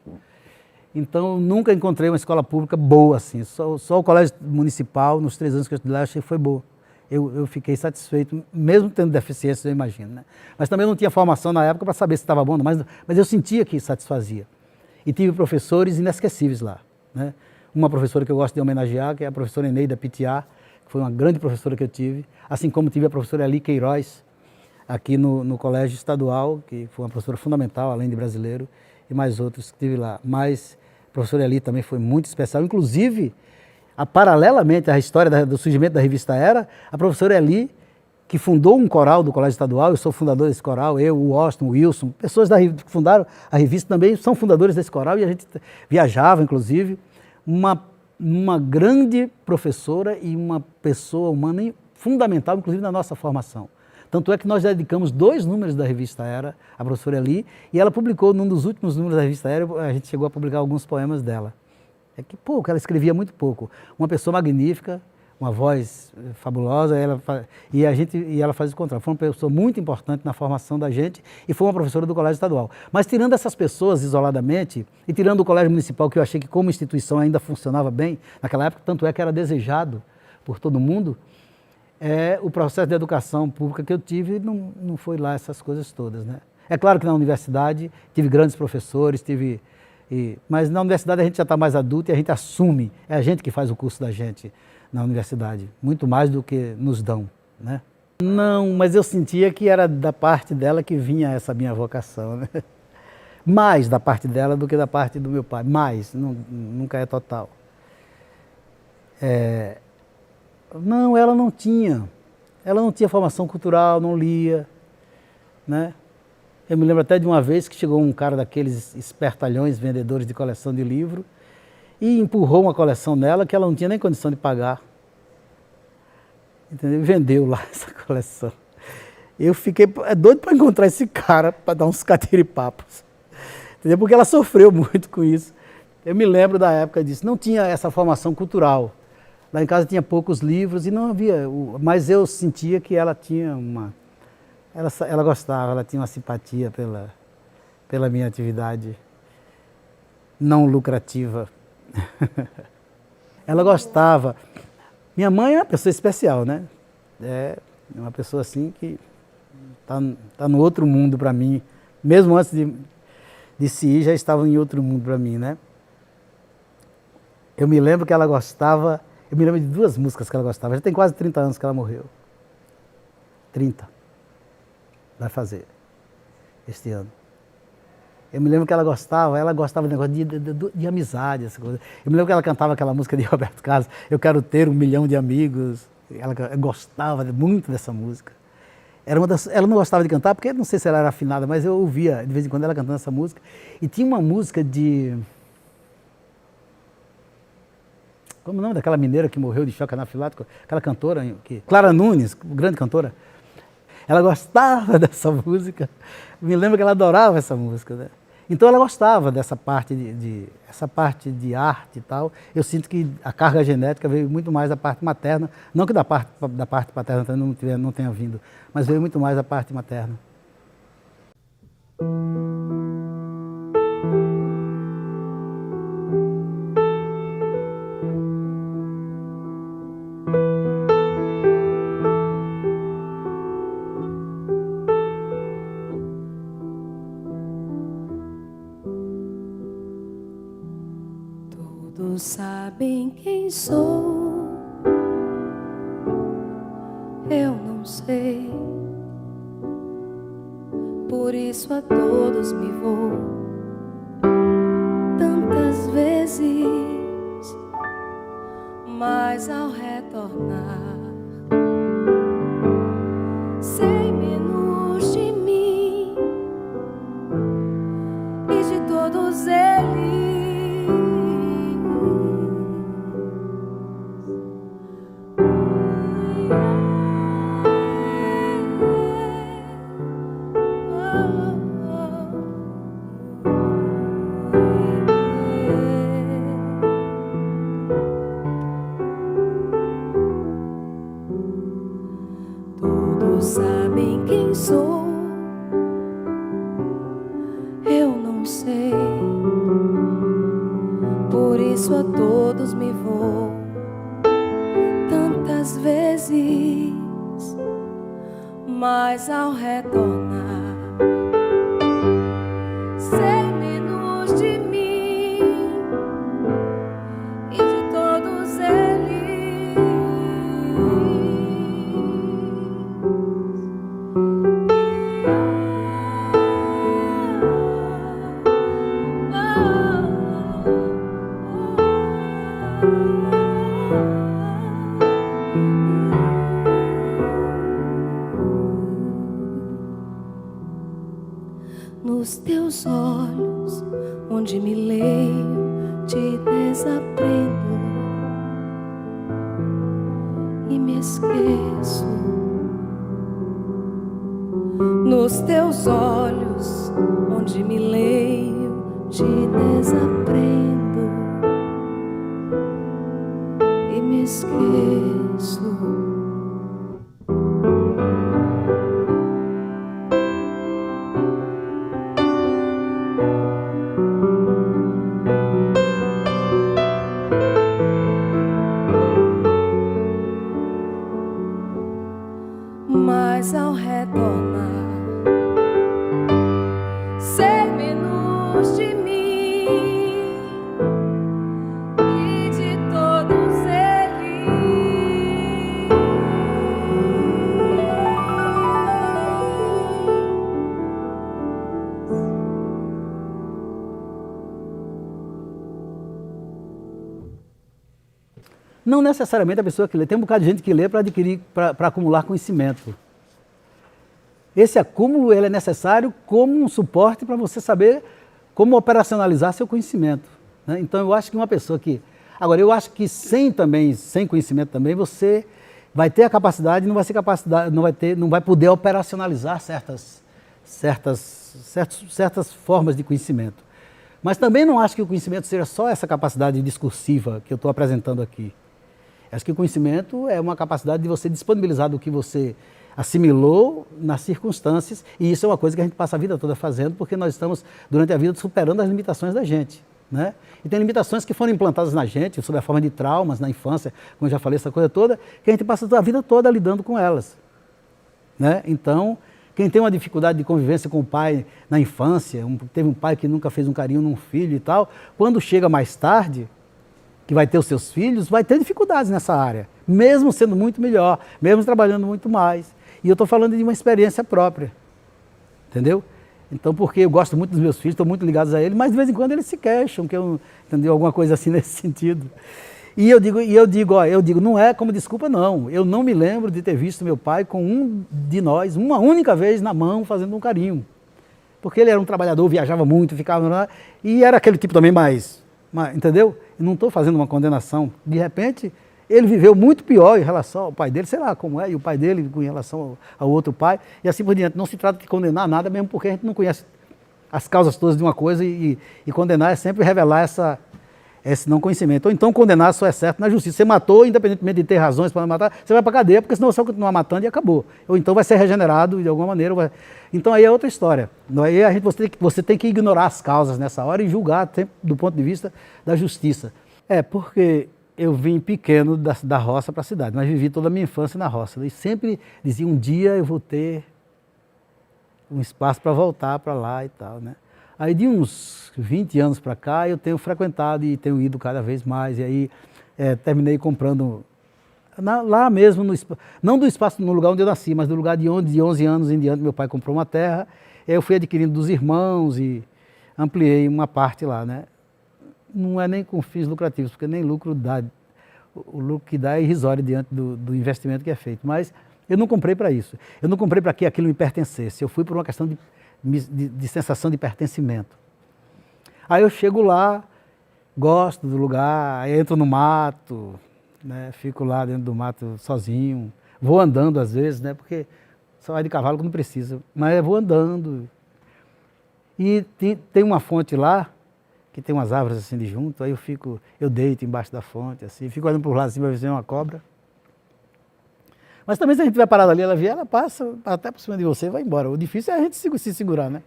Então, nunca encontrei uma escola pública boa assim, só o colégio municipal, nos 3 anos que eu estudei lá, eu achei que foi boa. Eu fiquei satisfeito, mesmo tendo deficiências, eu imagino, né? Mas também não tinha formação na época para saber se estava bom, mas eu sentia que satisfazia. E tive professores inesquecíveis lá, né? Uma professora que eu gosto de homenagear, que é a professora Eneida Pitiá, que foi uma grande professora que eu tive, assim como tive a professora Eli Queiroz, aqui no colégio estadual, que foi uma professora fundamental, além de brasileiro, e mais outros que tive lá. Mas a professora Eli também foi muito especial, inclusive, paralelamente à história do surgimento da revista Era, a professora Eli, que fundou um coral do colégio estadual, eu sou fundador desse coral, eu, o Austin, o Wilson, pessoas que fundaram a revista também são fundadores desse coral, e a gente viajava, inclusive, uma grande professora e uma pessoa humana fundamental, inclusive, na nossa formação. Tanto é que nós dedicamos 2 números da revista Era, a professora Eli, e ela publicou, num dos últimos números da revista Era, a gente chegou a publicar alguns poemas dela. É que pouco, ela escrevia muito pouco. Uma pessoa magnífica, uma voz fabulosa, e ela faz o contrário. Foi uma pessoa muito importante na formação da gente e foi uma professora do colégio estadual. Mas tirando essas pessoas isoladamente, e tirando o colégio municipal, que eu achei que como instituição ainda funcionava bem, naquela época, tanto é que era desejado por todo mundo, o processo de educação pública que eu tive não foi lá essas coisas todas, né? É claro que na universidade tive grandes professores, mas na universidade a gente já está mais adulto e a gente assume, é a gente que faz o curso da gente na universidade, muito mais do que nos dão, né? Não, mas eu sentia que era da parte dela que vinha essa minha vocação, né? Mais da parte dela do que da parte do meu pai, mais, nunca é total. Não, ela não tinha formação cultural, não lia, né? Eu me lembro até de uma vez que chegou um cara daqueles espertalhões, vendedores de coleção de livro, e empurrou uma coleção nela que ela não tinha nem condição de pagar. Entendeu? E vendeu lá essa coleção. Eu fiquei doido para encontrar esse cara, para dar uns catiripapos. Entendeu? Porque ela sofreu muito com isso. Eu me lembro da época disso. Não tinha essa formação cultural. Lá em casa tinha poucos livros e não havia, mas eu sentia que ela tinha ela gostava, ela tinha uma simpatia pela minha atividade não lucrativa. Ela gostava. Minha mãe é uma pessoa especial, né? É uma pessoa assim que tá no outro mundo para mim. Mesmo antes de se ir, já estava em outro mundo para mim, né? Eu me lembro que ela gostava, eu me lembro de 2 músicas que ela gostava. Já tem quase 30 anos que ela morreu. 30. Vai fazer este ano. Eu me lembro que ela gostava do negócio de amizade, essa coisa. Eu me lembro que ela cantava aquela música de Roberto Carlos, Eu Quero Ter 1 Milhão de Amigos. Ela gostava muito dessa música. Ela não gostava de cantar, porque não sei se ela era afinada, mas eu ouvia de vez em quando ela cantando essa música. E tinha uma música de... Como é o nome daquela mineira que morreu de choque anafilático? Aquela cantora, Clara Nunes, grande cantora. Ela gostava dessa música. Me lembro que ela adorava essa música, né? Então ela gostava dessa parte essa parte de arte e tal. Eu sinto que a carga genética veio muito mais da parte materna, não que da parte paterna também não tenha vindo, mas veio muito mais da parte materna. Todos sabem quem sou, eu não sei, por isso a todos me vou tantas vezes, mas ao retornar sei menos de mim e de todos eles. Todos sabem quem sou, eu não sei, por isso a todos me vou tantas vezes, mas ao retornar sei menos de mim e de todos eles. Nos teus olhos, onde me leio, te desaprendo e me esqueço. Nos teus olhos, onde me leio, te desaprendo e me esqueço. Mas ao retornar sei menos de mim e de todos eles. Não necessariamente a pessoa que lê, tem um bocado de gente que lê para adquirir, para acumular conhecimento. Esse acúmulo ele é necessário como um suporte para você saber como operacionalizar seu conhecimento, né? Então eu acho que uma pessoa que... Agora, eu acho que sem conhecimento também, você vai ter a capacidade, não vai poder operacionalizar certas formas de conhecimento. Mas também não acho que o conhecimento seja só essa capacidade discursiva que eu estou apresentando aqui. Acho que o conhecimento é uma capacidade de você disponibilizar do que você assimilou nas circunstâncias, e isso é uma coisa que a gente passa a vida toda fazendo, porque nós estamos, durante a vida, superando as limitações da gente, né? E tem limitações que foram implantadas na gente, sob a forma de traumas na infância, como eu já falei, essa coisa toda, que a gente passa a vida toda lidando com elas, né? Então, quem tem uma dificuldade de convivência com o pai na infância, teve um pai que nunca fez um carinho num filho e tal, quando chega mais tarde, que vai ter os seus filhos, vai ter dificuldades nessa área, mesmo sendo muito melhor, mesmo trabalhando muito mais. E eu estou falando de uma experiência própria, entendeu? Então, porque eu gosto muito dos meus filhos, estou muito ligado a eles, mas de vez em quando eles se queixam, que eu, entendeu? Alguma coisa assim nesse sentido. E eu digo, não é como desculpa, não. Eu não me lembro de ter visto meu pai com um de nós, uma única vez na mão, fazendo um carinho. Porque ele era um trabalhador, viajava muito, ficava lá, e era aquele tipo também mais entendeu? Eu não estou fazendo uma condenação. De repente, ele viveu muito pior em relação ao pai dele, sei lá como é, e o pai dele em relação ao outro pai, e assim por diante. Não se trata de condenar nada, mesmo porque a gente não conhece as causas todas de uma coisa, e condenar é sempre revelar esse não conhecimento. Ou então condenar só é certo na justiça. Você matou, independentemente de ter razões para matar, você vai para a cadeia, porque senão você vai continuar matando e acabou. Ou então vai ser regenerado de alguma maneira. Então aí é outra história. Aí você tem que ignorar as causas nessa hora e julgar sempre do ponto de vista da justiça. Porque eu vim pequeno da roça para a cidade, mas vivi toda a minha infância na roça. E sempre dizia, um dia eu vou ter um espaço para voltar para lá e tal, né? Aí de uns 20 anos para cá eu tenho frequentado e tenho ido cada vez mais, e aí terminei comprando lá mesmo, não do espaço no lugar onde eu nasci, mas do lugar de 11 anos em diante meu pai comprou uma terra, eu fui adquirindo dos irmãos e ampliei uma parte lá, né? Não é nem com fins lucrativos, porque nem lucro dá, o lucro que dá é irrisório diante do investimento que é feito, mas eu não comprei para isso, eu não comprei para que aquilo me pertencesse, eu fui por uma questão de sensação de pertencimento. Aí eu chego lá, gosto do lugar, entro no mato, né, fico lá dentro do mato sozinho, vou andando às vezes, né, porque só vai de cavalo quando precisa, mas eu vou andando. E tem uma fonte lá, que tem umas árvores assim de junto, aí eu deito embaixo da fonte, assim, fico olhando para o lado assim para ver se vem uma cobra. Mas também se a gente estiver parado ali, ela passa até por cima de você e vai embora. O difícil é a gente se segurar, né?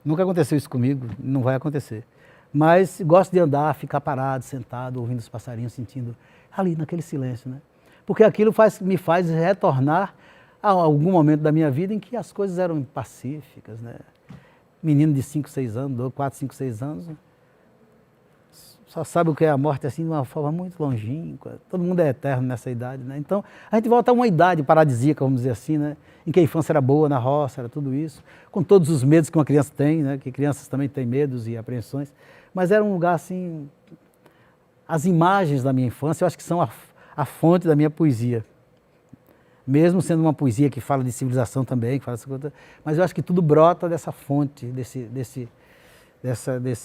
Nunca aconteceu isso comigo, não vai acontecer. Mas gosto de andar, ficar parado, sentado, ouvindo os passarinhos, sentindo ali naquele silêncio, né? Porque aquilo me faz retornar a algum momento da minha vida em que as coisas eram pacíficas, né? Menino de 5, 6 anos, 4, 5, 6 anos, só sabe o que é a morte assim de uma forma muito longínqua. Todo mundo é eterno nessa idade, né? Então a gente volta a uma idade paradisíaca, vamos dizer assim, né? Em que a infância era boa, na roça, era tudo isso, com todos os medos que uma criança tem, né? Que crianças também têm medos e apreensões, mas era um lugar assim. As imagens da minha infância, eu acho que são a fonte da minha poesia. Mesmo sendo uma poesia que fala de civilização também, que fala dessa coisa, mas eu acho que tudo brota dessa fonte, desse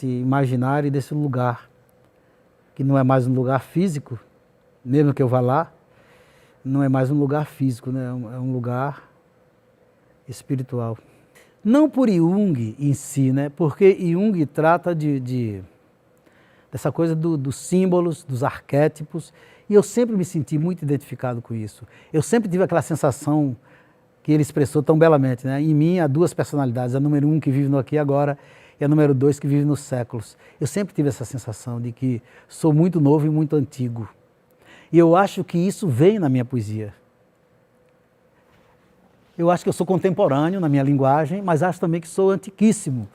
imaginário e desse lugar, que não é mais um lugar físico, mesmo que eu vá lá, não é mais um lugar físico, né? É um lugar espiritual. Não por Jung em si, né? Porque Jung trata dessa coisa dos símbolos, dos arquétipos, e eu sempre me senti muito identificado com isso. Eu sempre tive aquela sensação que ele expressou tão belamente, né? Em mim há duas personalidades, a número 1 que vive no aqui e agora, e a número 2 que vive nos séculos. Eu sempre tive essa sensação de que sou muito novo e muito antigo. E eu acho que isso vem na minha poesia. Eu acho que eu sou contemporâneo na minha linguagem, mas acho também que sou antiquíssimo,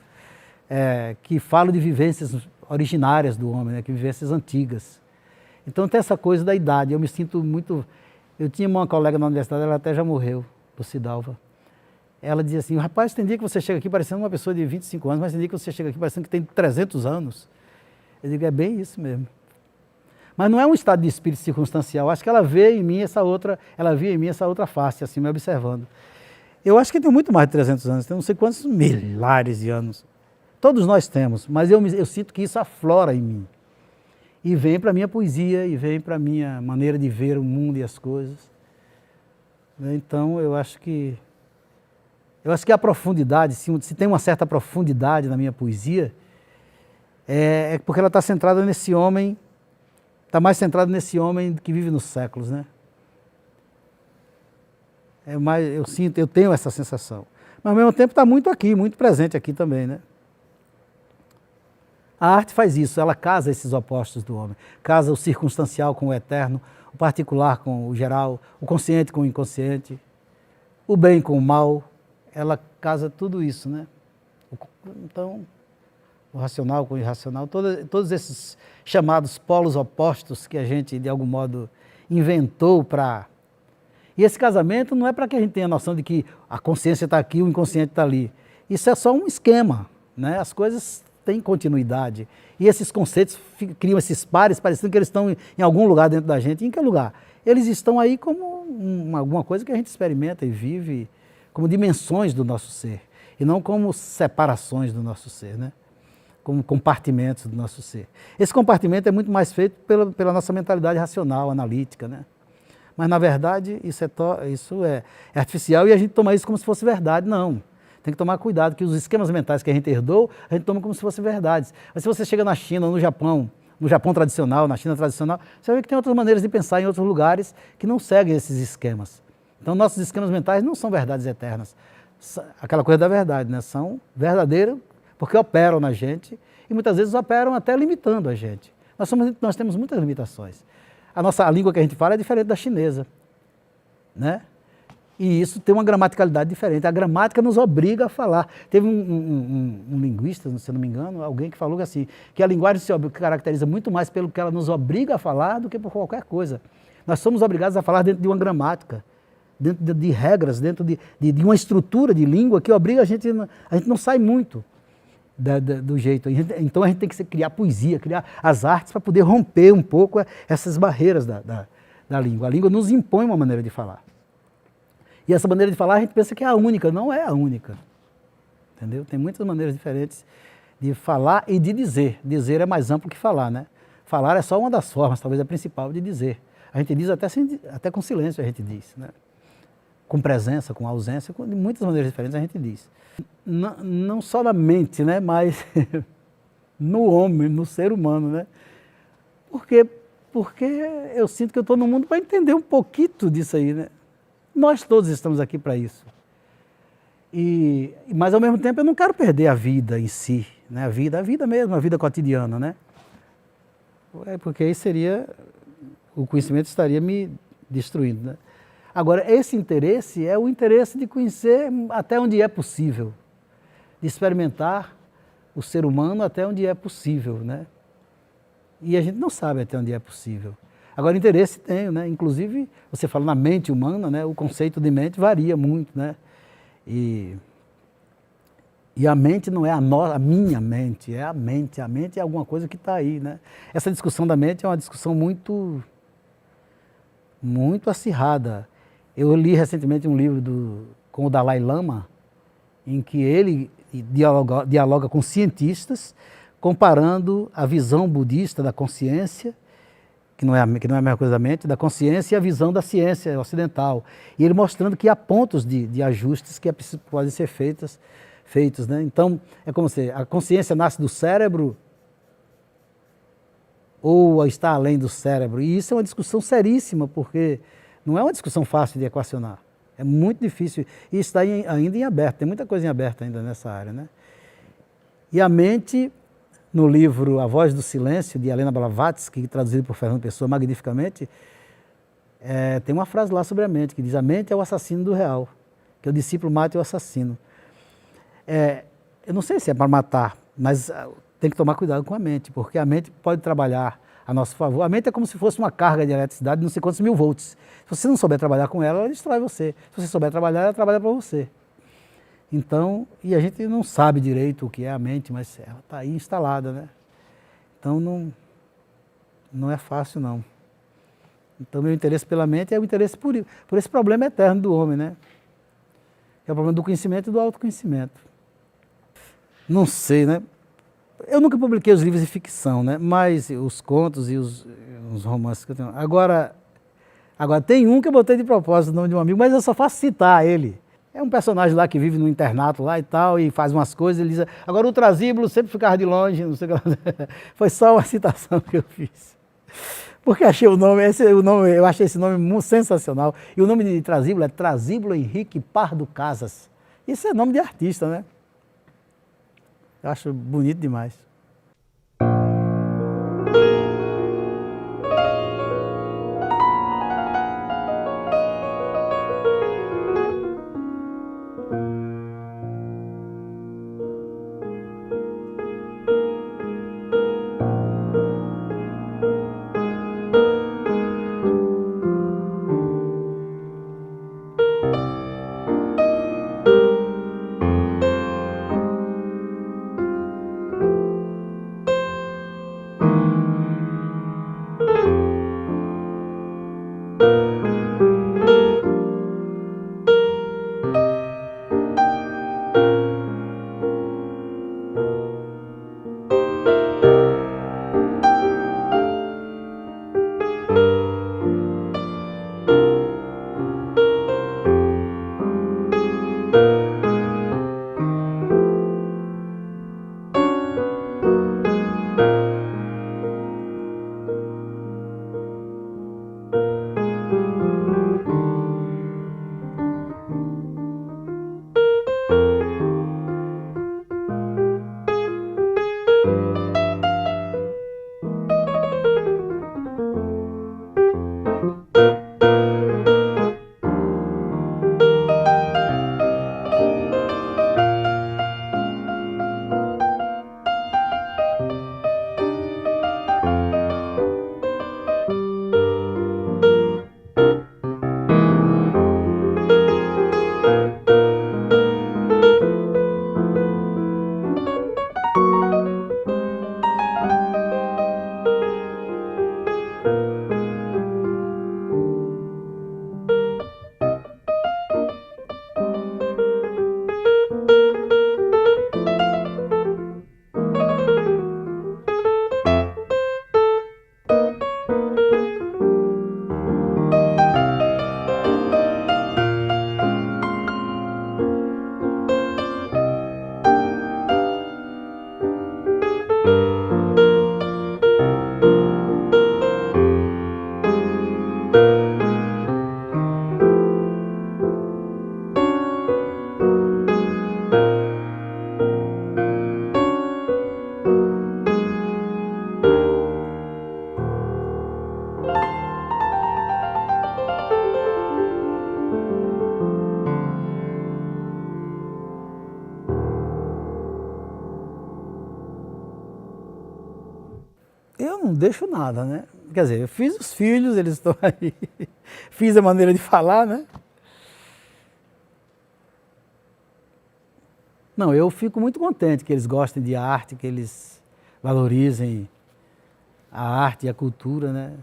que falo de vivências originárias do homem, né, que vivências antigas. Então tem essa coisa da idade, eu me sinto muito... Eu tinha uma colega na universidade, ela até já morreu, Lucidalva. Ela dizia assim, rapaz, tem dia que você chega aqui parecendo uma pessoa de 25 anos, mas tem dia que você chega aqui parecendo que tem 300 anos. Eu digo, é bem isso mesmo. Mas não é um estado de espírito circunstancial, acho que ela via em mim essa outra face, assim, me observando. Eu acho que eu tenho muito mais de 300 anos, tenho não sei quantos milhares de anos. Todos nós temos, mas eu sinto que isso aflora em mim. E vem para a minha poesia, e vem para a minha maneira de ver o mundo e as coisas. Então, eu acho que a profundidade, se tem uma certa profundidade na minha poesia, é porque ela está centrada nesse homem, está mais centrada nesse homem que vive nos séculos, né? Eu tenho essa sensação. Mas ao mesmo tempo está muito aqui, muito presente aqui também, né? A arte faz isso, ela casa esses opostos do homem. Casa o circunstancial com o eterno, o particular com o geral, o consciente com o inconsciente, o bem com o mal. Ela casa tudo isso, né? Então, o racional com o irracional, todos esses chamados polos opostos que a gente, de algum modo, inventou para... E esse casamento não é para que a gente tenha a noção de que a consciência está aqui, o inconsciente está ali. Isso é só um esquema, né? As coisas têm continuidade. E esses conceitos criam esses pares, parecendo que eles estão em algum lugar dentro da gente. E em que lugar? Eles estão aí como alguma coisa que a gente experimenta e vive, como dimensões do nosso ser, e não como separações do nosso ser, né? Como compartimentos do nosso ser. Esse compartimento é muito mais feito pela nossa mentalidade racional, analítica, né? Mas, na verdade, isso é artificial e a gente toma isso como se fosse verdade. Não. Tem que tomar cuidado, que os esquemas mentais que a gente herdou, a gente toma como se fossem verdades. Mas se você chega na China ou no Japão tradicional, na China tradicional, você vai ver que tem outras maneiras de pensar em outros lugares que não seguem esses esquemas. Então, nossos esquemas mentais não são verdades eternas. Aquela coisa da verdade, né? São verdadeiras porque operam na gente e muitas vezes operam até limitando a gente. Nós temos muitas limitações. A língua que a gente fala é diferente da chinesa, né? E isso tem uma gramaticalidade diferente. A gramática nos obriga a falar. Teve um linguista, se eu não me engano, alguém que falou assim, que a linguagem se caracteriza muito mais pelo que ela nos obriga a falar do que por qualquer coisa. Nós somos obrigados a falar dentro de uma gramática, dentro de regras, dentro de uma estrutura de língua que obriga a gente não sai muito do jeito. Então a gente tem que criar poesia, criar as artes para poder romper um pouco essas barreiras da língua. A língua nos impõe uma maneira de falar. E essa maneira de falar a gente pensa que é a única, não é a única. Entendeu? Tem muitas maneiras diferentes de falar e de dizer. Dizer é mais amplo que falar, né? Falar é só uma das formas, talvez a principal, de dizer. A gente diz até com silêncio a gente diz, né? Com presença, com ausência, de muitas maneiras diferentes a gente diz. Não só na mente, né? Mas no homem, no ser humano, né? Porque eu sinto que eu estou no mundo para entender um pouquinho disso aí, né? Nós todos estamos aqui para isso. Mas, ao mesmo tempo, eu não quero perder a vida em si, né? A vida mesmo, a vida cotidiana, né? Porque aí o conhecimento estaria me destruindo, né? Agora, esse interesse é o interesse de conhecer até onde é possível, de experimentar o ser humano até onde é possível, né? E a gente não sabe até onde é possível. Agora, interesse tenho, né? Inclusive, você fala na mente humana, né? O conceito de mente varia muito, né? E a mente não é a minha mente, é a mente. A mente é alguma coisa que está aí, né? Essa discussão da mente é uma discussão muito acirrada. Eu li recentemente um livro com o Dalai Lama, em que ele dialoga com cientistas, comparando a visão budista da consciência, que não é a mesma coisa da mente, da consciência e a visão da ciência ocidental. E ele mostrando que há pontos de ajustes que podem ser feitos, né? Então, é como se a consciência nasce do cérebro ou está além do cérebro. E isso é uma discussão seríssima, porque não é uma discussão fácil de equacionar. É muito difícil. E está ainda em aberto, tem muita coisa em aberto ainda nessa área, né? E a mente, no livro A Voz do Silêncio, de Helena Blavatsky, traduzido por Fernando Pessoa magnificamente, tem uma frase lá sobre a mente, que diz: a mente é o assassino do real, que o discípulo mata o assassino. Eu não sei se é para matar, mas tem que tomar cuidado com a mente, porque a mente pode trabalhar a nosso favor. A mente é como se fosse uma carga de eletricidade de não sei quantos mil volts. Se você não souber trabalhar com ela, ela destrói você. Se você souber trabalhar, ela trabalha para você. Então, e a gente não sabe direito o que é a mente, mas ela está aí instalada, né? Então não é fácil, não. Então, meu interesse pela mente é o interesse por esse problema eterno do homem, né? Que é o problema do conhecimento e do autoconhecimento. Não sei, né? Eu nunca publiquei os livros de ficção, né? Mas os contos e os romances que eu tenho. Agora tem um que eu botei de propósito, o nome de um amigo, mas eu só faço citar ele. É um personagem lá que vive no internato lá e tal, e faz umas coisas, ele diz: agora o Trasíbulo sempre ficava de longe, não sei o que lá. Foi só uma citação que eu fiz. Porque achei eu achei esse nome sensacional. E o nome de Trasíbulo é Trasíbulo Henrique Pardo Casas. Isso é nome de artista, né? Eu acho bonito demais. Eu não deixo nada, né? Quer dizer, eu fiz os filhos, eles estão aí. Fiz a maneira de falar, né? Não, eu fico muito contente que eles gostem de arte, que eles valorizem a arte e a cultura, né?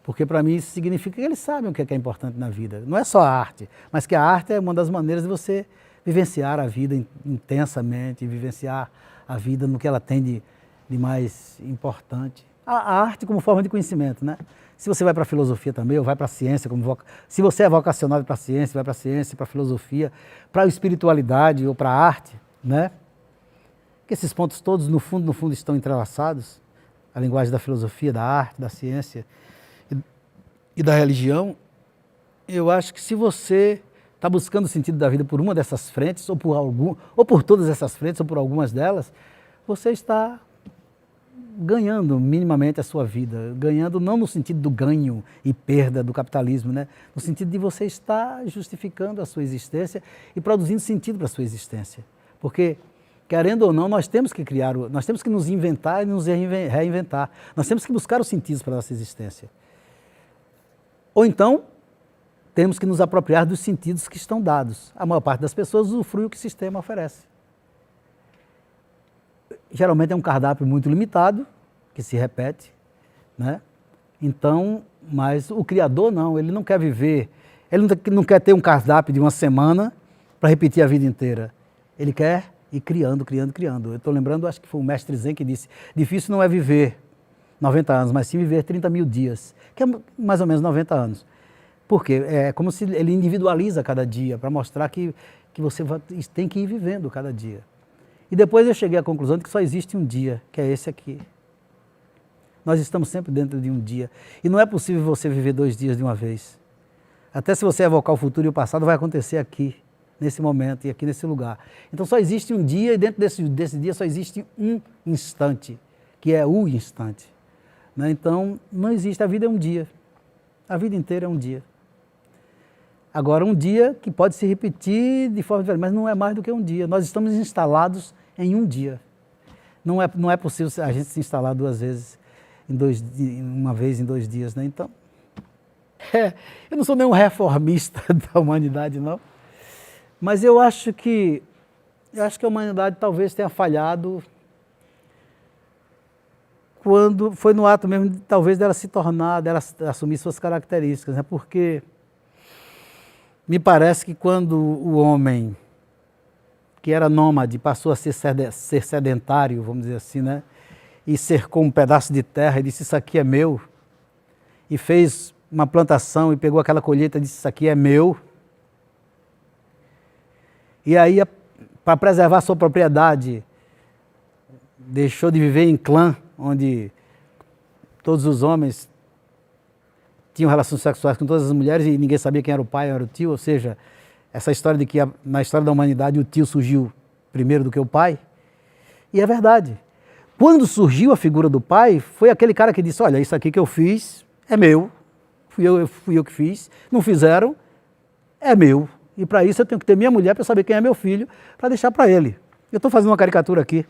Porque para mim isso significa que eles sabem o que é importante na vida. Não é só a arte, mas que a arte é uma das maneiras de você vivenciar a vida intensamente, vivenciar a vida no que ela tem de mais importante. A arte como forma de conhecimento, né? Se você vai para a filosofia também, ou vai para a ciência, se você é vocacionado para a ciência, vai para a ciência, para a filosofia, para a espiritualidade ou para a arte, né? Que esses pontos todos, no fundo, estão entrelaçados. A linguagem da filosofia, da arte, da ciência e da religião. Eu acho que se você está buscando o sentido da vida por uma dessas frentes, ou por todas essas frentes, ou por algumas delas, você está ganhando minimamente a sua vida, ganhando não no sentido do ganho e perda do capitalismo, né? No sentido de você estar justificando a sua existência e produzindo sentido para a sua existência. Porque, querendo ou não, nós temos que nós temos que nos inventar e nos reinventar. Nós temos que buscar os sentidos para a nossa existência. Ou então, temos que nos apropriar dos sentidos que estão dados. A maior parte das pessoas usufrui o que o sistema oferece. Geralmente é um cardápio muito limitado, que se repete, né? Então, mas o criador não, ele não quer viver, ele não quer ter um cardápio de uma semana para repetir a vida inteira. Ele quer ir criando. Eu estou lembrando, acho que foi o mestre Zen que disse, difícil não é viver 90 anos, mas sim viver 30 mil dias, que é mais ou menos 90 anos. Por quê? É como se ele individualiza cada dia, para mostrar que você tem que ir vivendo cada dia. E depois eu cheguei à conclusão de que só existe um dia, que é esse aqui. Nós estamos sempre dentro de um dia. E não é possível você viver 2 dias de uma vez. Até se você evocar o futuro e o passado, vai acontecer aqui, nesse momento e aqui nesse lugar. Então só existe um dia e dentro desse dia só existe um instante, que é o instante. Né? Então não existe, a vida é um dia. A vida inteira é um dia. Agora, um dia que pode se repetir de forma diferente, mas não é mais do que um dia. Nós estamos instalados em um dia. Não é possível a gente se instalar 2 vezes, uma vez em 2 dias, né? Então, eu não sou nenhum reformista da humanidade, não. Mas eu acho que a humanidade talvez tenha falhado quando foi no ato mesmo, talvez, dela se tornar, dela assumir suas características, né? Porque me parece que quando o homem, que era nômade, passou a ser sedentário, vamos dizer assim, né? E cercou um pedaço de terra e disse, isso aqui é meu, e fez uma plantação e pegou aquela colheita e disse, isso aqui é meu. E aí, para preservar sua propriedade, deixou de viver em clã, onde todos os homens tinham relações sexuais com todas as mulheres e ninguém sabia quem era o pai ou era o tio, ou seja, essa história de que na história da humanidade o tio surgiu primeiro do que o pai. E é verdade. Quando surgiu a figura do pai, foi aquele cara que disse, olha, isso aqui que eu fiz é meu, fui eu que fiz, não fizeram, é meu. E para isso eu tenho que ter minha mulher para saber quem é meu filho, para deixar para ele. Eu estou fazendo uma caricatura aqui,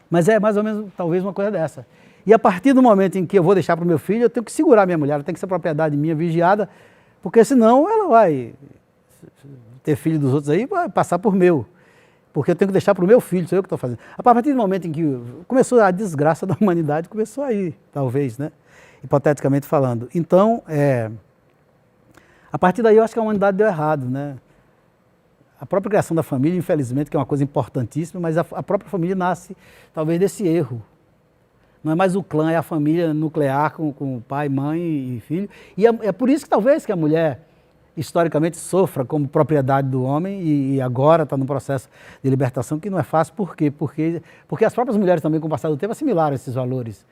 mas é mais ou menos talvez uma coisa dessa. E a partir do momento em que eu vou deixar para o meu filho, eu tenho que segurar minha mulher, ela tem que ser propriedade minha, vigiada, porque senão ela vai ter filho dos outros aí, vai passar por meu. Porque eu tenho que deixar para o meu filho, sou eu que estou fazendo. A partir do momento em que começou a desgraça da humanidade, começou aí, talvez, né? Hipoteticamente falando. Então, a partir daí eu acho que a humanidade deu errado, né? A própria criação da família, infelizmente, que é uma coisa importantíssima, mas a própria família nasce talvez desse erro. Não é mais o clã, é a família nuclear com pai, mãe e filho. E é por isso que talvez que a mulher historicamente sofra como propriedade do homem e agora está no processo de libertação, que não é fácil. Por quê? Porque as próprias mulheres também, com o passar do tempo, assimilaram esses valores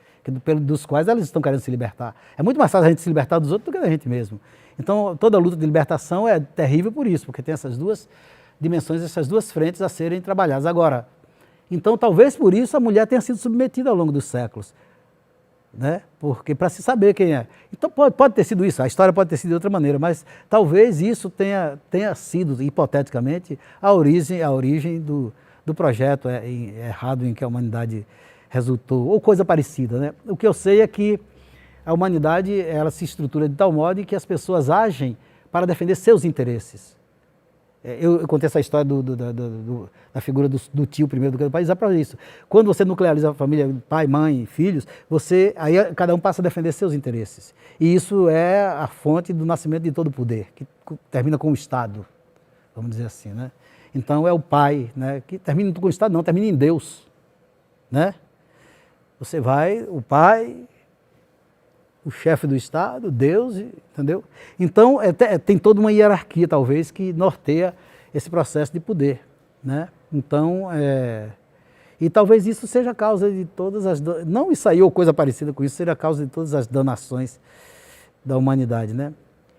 dos quais elas estão querendo se libertar. É muito mais fácil a gente se libertar dos outros do que da gente mesmo. Então, toda a luta de libertação é terrível por isso, porque tem essas duas dimensões, essas duas frentes a serem trabalhadas. Agora, então, talvez por isso a mulher tenha sido submetida ao longo dos séculos, né? Porque para se saber quem é. Então pode ter sido isso, a história pode ter sido de outra maneira, mas talvez isso tenha sido, hipoteticamente, a origem do projeto errado em que a humanidade resultou, ou coisa parecida, né? O que eu sei é que a humanidade ela se estrutura de tal modo que as pessoas agem para defender seus interesses. Eu contei essa história da figura do tio primeiro do país, é para isso. Quando você nucleariza a família, pai, mãe, filhos, aí cada um passa a defender seus interesses. E isso é a fonte do nascimento de todo poder, que termina com o Estado, vamos dizer assim, né? Então é o pai, né, que termina com o Estado, não, termina em Deus, né? Você vai, o pai, o chefe do Estado, Deus, entendeu? Então, tem toda uma hierarquia, talvez, que norteia esse processo de poder, né? Então, e talvez isso seja a causa de todas as... Não isso aí ou coisa parecida com isso, seja a causa de todas as danações da humanidade, né?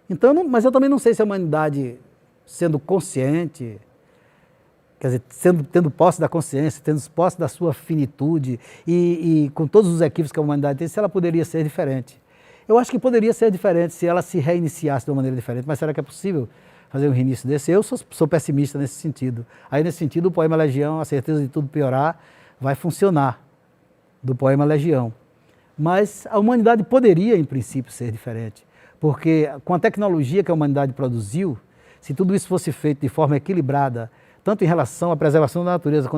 Então, mas eu também não sei se a humanidade, sendo consciente, quer dizer, tendo posse da consciência, tendo posse da sua finitude e com todos os equívocos que a humanidade tem, se ela poderia ser diferente. Eu acho que poderia ser diferente se ela se reiniciasse de uma maneira diferente, mas será que é possível fazer um reinício desse? Eu sou pessimista nesse sentido. Aí, nesse sentido, o poema Legião, A Certeza de Tudo Piorar, vai funcionar, do poema Legião. Mas a humanidade poderia, em princípio, ser diferente, porque com a tecnologia que a humanidade produziu, se tudo isso fosse feito de forma equilibrada, tanto em relação à preservação da natureza,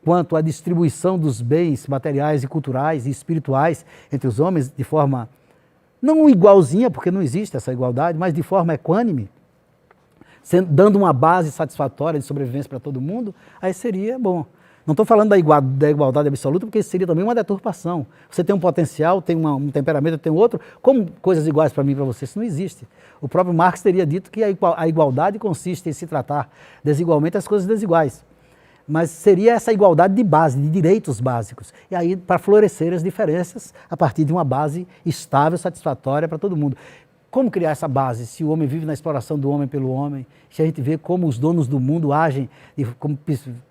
quanto à distribuição dos bens materiais e culturais e espirituais entre os homens, de forma não igualzinha, porque não existe essa igualdade, mas de forma equânime, dando uma base satisfatória de sobrevivência para todo mundo, aí seria bom. Não estou falando da igualdade absoluta, porque isso seria também uma deturpação. Você tem um potencial, tem um temperamento, tem outro, como coisas iguais para mim e para você, isso não existe. O próprio Marx teria dito que a igualdade consiste em se tratar desigualmente as coisas desiguais. Mas seria essa igualdade de base, de direitos básicos. E aí, para florescer as diferenças a partir de uma base estável, satisfatória para todo mundo. Como criar essa base se o homem vive na exploração do homem pelo homem? Se a gente vê como os donos do mundo agem, como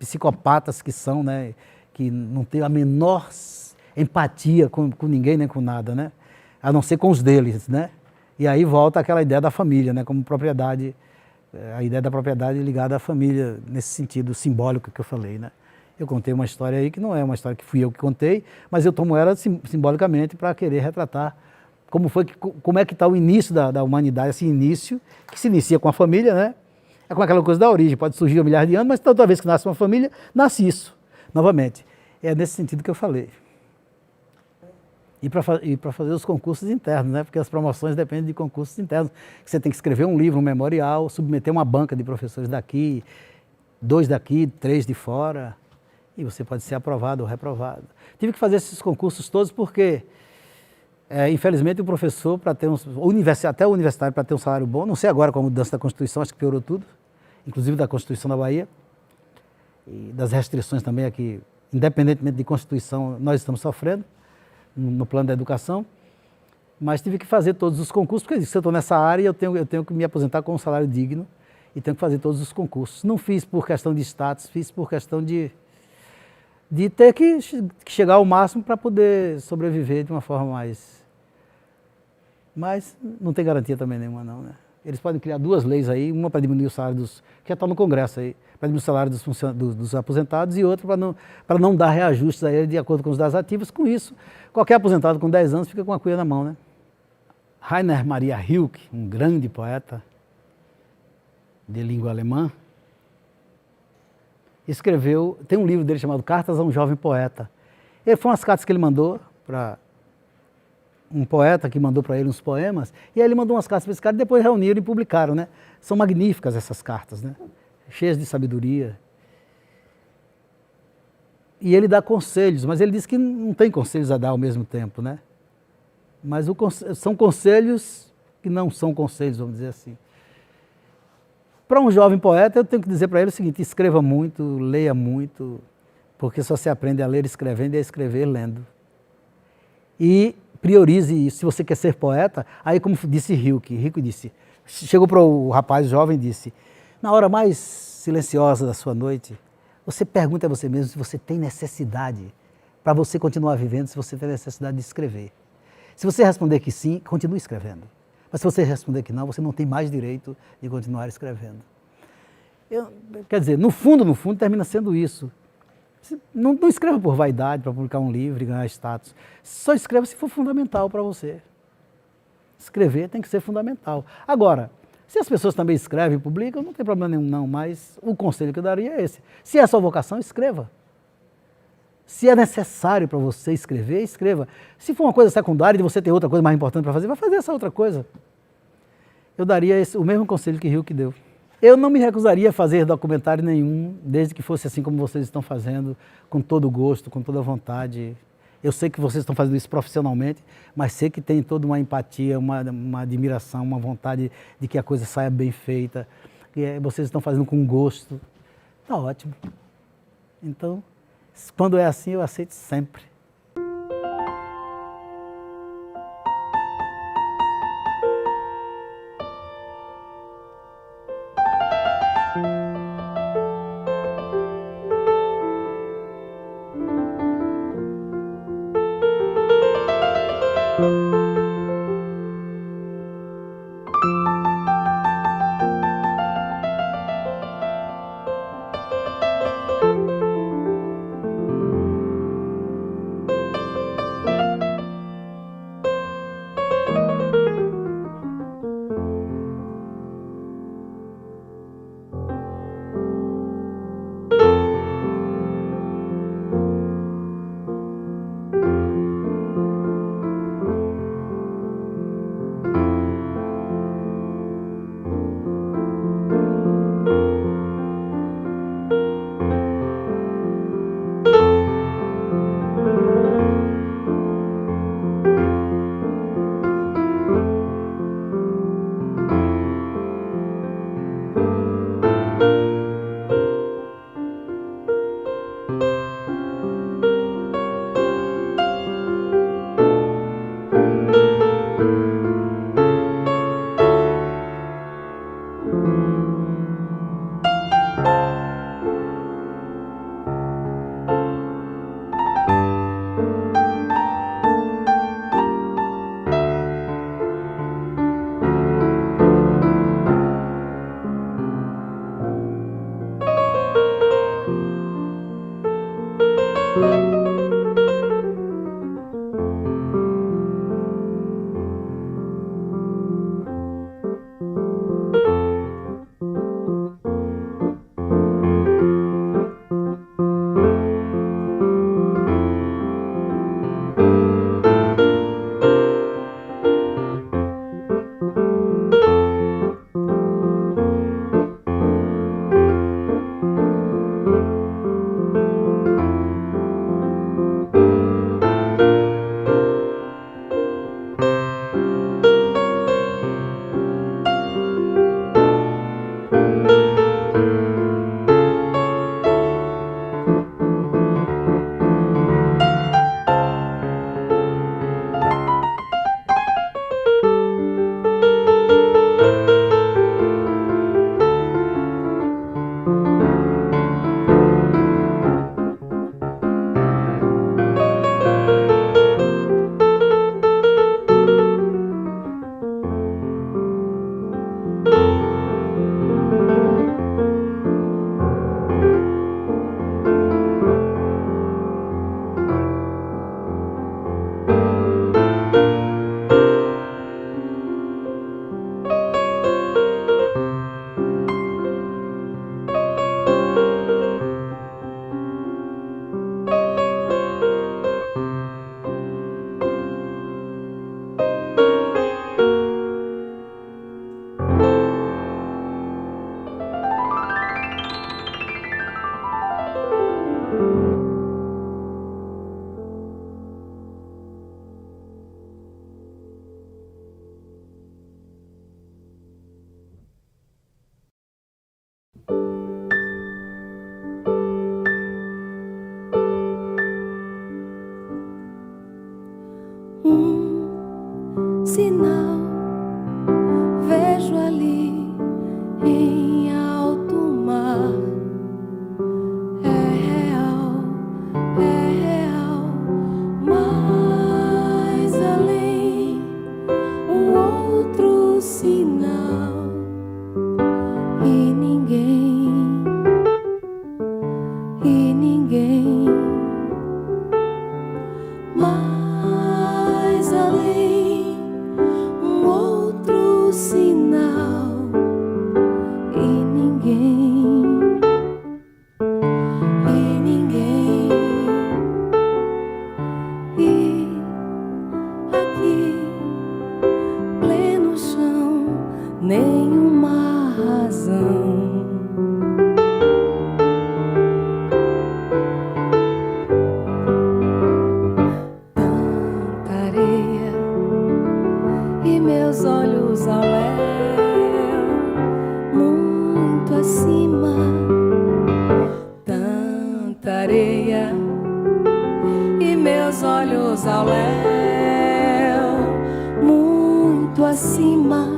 psicopatas que são, né? Que não têm a menor empatia com ninguém nem com nada, né? A não ser com os deles, né? E aí volta aquela ideia da família, né? Como propriedade, a ideia da propriedade ligada à família, nesse sentido simbólico que eu falei, né? Eu contei uma história aí que não é uma história que fui eu que contei, mas eu tomo ela simbolicamente para querer retratar como é que está o início da humanidade, esse início que se inicia com a família, né? É como aquela coisa da origem, pode surgir há milhares de anos, mas toda vez que nasce uma família, nasce isso, novamente. É nesse sentido que eu falei. E para fazer os concursos internos, né? Porque as promoções dependem de concursos internos. Você tem que escrever um livro, um memorial, submeter uma banca de professores daqui, 2 daqui, 3 de fora, e você pode ser aprovado ou reprovado. Tive que fazer esses concursos todos porque, infelizmente, o professor, até o universitário, para ter um salário bom, não sei agora com a mudança da Constituição, acho que piorou tudo, inclusive da Constituição da Bahia, e das restrições também aqui, independentemente de Constituição, nós estamos sofrendo no plano da educação, mas tive que fazer todos os concursos, porque se eu estou nessa área, eu tenho que me aposentar com um salário digno e tenho que fazer todos os concursos. Não fiz por questão de status, fiz por questão de ter que chegar ao máximo para poder sobreviver de uma forma mais... Mas não tem garantia também nenhuma não, né? Eles podem criar 2 leis aí, uma para diminuir o salário que já está no Congresso aí, para diminuir o salário dos aposentados e outra para não dar reajustes a ele de acordo com os dados ativos. Com isso, qualquer aposentado com 10 anos fica com a cuia na mão, né? Rainer Maria Rilke, um grande poeta de língua alemã, tem um livro dele chamado Cartas a um Jovem Poeta. Foram as cartas que ele mandou para um poeta que mandou para ele uns poemas, e aí ele mandou umas cartas para esse cara e depois reuniram e publicaram, né? São magníficas essas cartas, né? Cheias de sabedoria. E ele dá conselhos, mas ele diz que não tem conselhos a dar ao mesmo tempo, né? Mas são conselhos que não são conselhos, vamos dizer assim. Para um jovem poeta, eu tenho que dizer para ele o seguinte: escreva muito, leia muito, porque só se aprende a ler escrevendo e a escrever lendo. E priorize isso. Se você quer ser poeta, aí como disse Rilke disse, chegou para o rapaz jovem e disse: na hora mais silenciosa da sua noite, você pergunta a você mesmo se você tem necessidade, para você continuar vivendo, se você tem necessidade de escrever. Se você responder que sim, continue escrevendo. Mas se você responder que não, você não tem mais direito de continuar escrevendo. Quer dizer, no fundo, termina sendo isso. Não escreva por vaidade, para publicar um livro e ganhar status. Só escreva se for fundamental para você. Escrever tem que ser fundamental. Agora, se as pessoas também escrevem e publicam, não tem problema nenhum não, mas o conselho que eu daria é esse. Se é a sua vocação, escreva. Se é necessário para você escrever, escreva. Se for uma coisa secundária e você ter outra coisa mais importante para fazer, vai fazer essa outra coisa. Eu daria o mesmo conselho que Rilke deu. Eu não me recusaria a fazer documentário nenhum, desde que fosse assim como vocês estão fazendo, com todo gosto, com toda vontade. Eu sei que vocês estão fazendo isso profissionalmente, mas sei que tem toda uma empatia, uma admiração, uma vontade de que a coisa saia bem feita. E vocês estão fazendo com gosto. Está ótimo. Então, quando é assim, eu aceito sempre. sinal vejo ali em alto mar. É real, mas além um outro sinal e ninguém mais além um outro sinal e ninguém e aqui pleno chão nenhuma razão. E meus olhos ao léu, muito acima. Tanta areia e meus olhos ao léu, muito acima.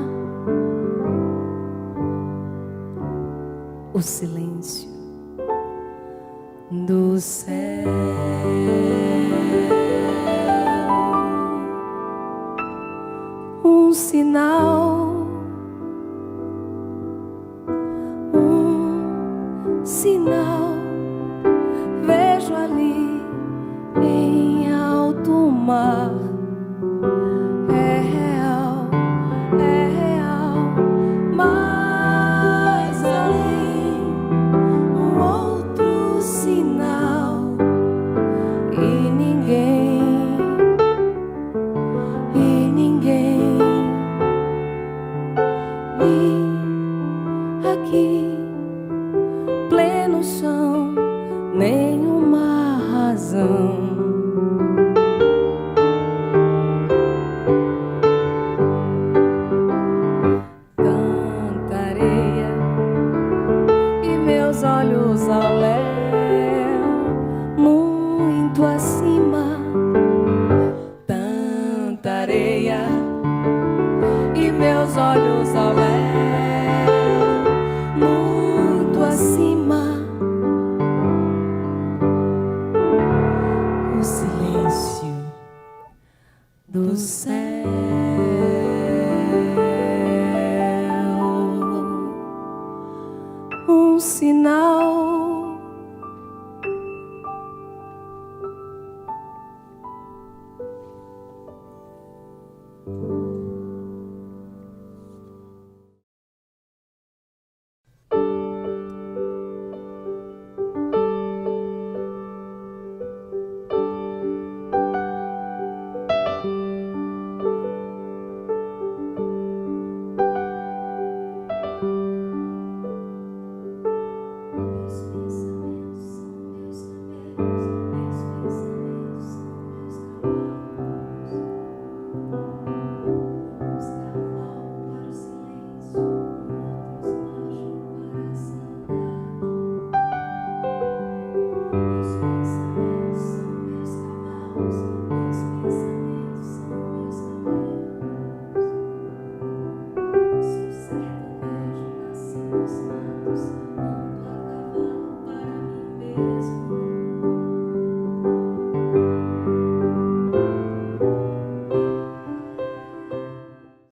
O silêncio do céu. Um sinal, vejo ali em alto mar. É real, mas além um outro sinal e ninguém e aqui pleno chão nenhuma razão. Tanta areia e meus olhos ao léu, muito acima. Tanta areia e meus olhos ao léu, muito acima. O silêncio do céu. Um sinal.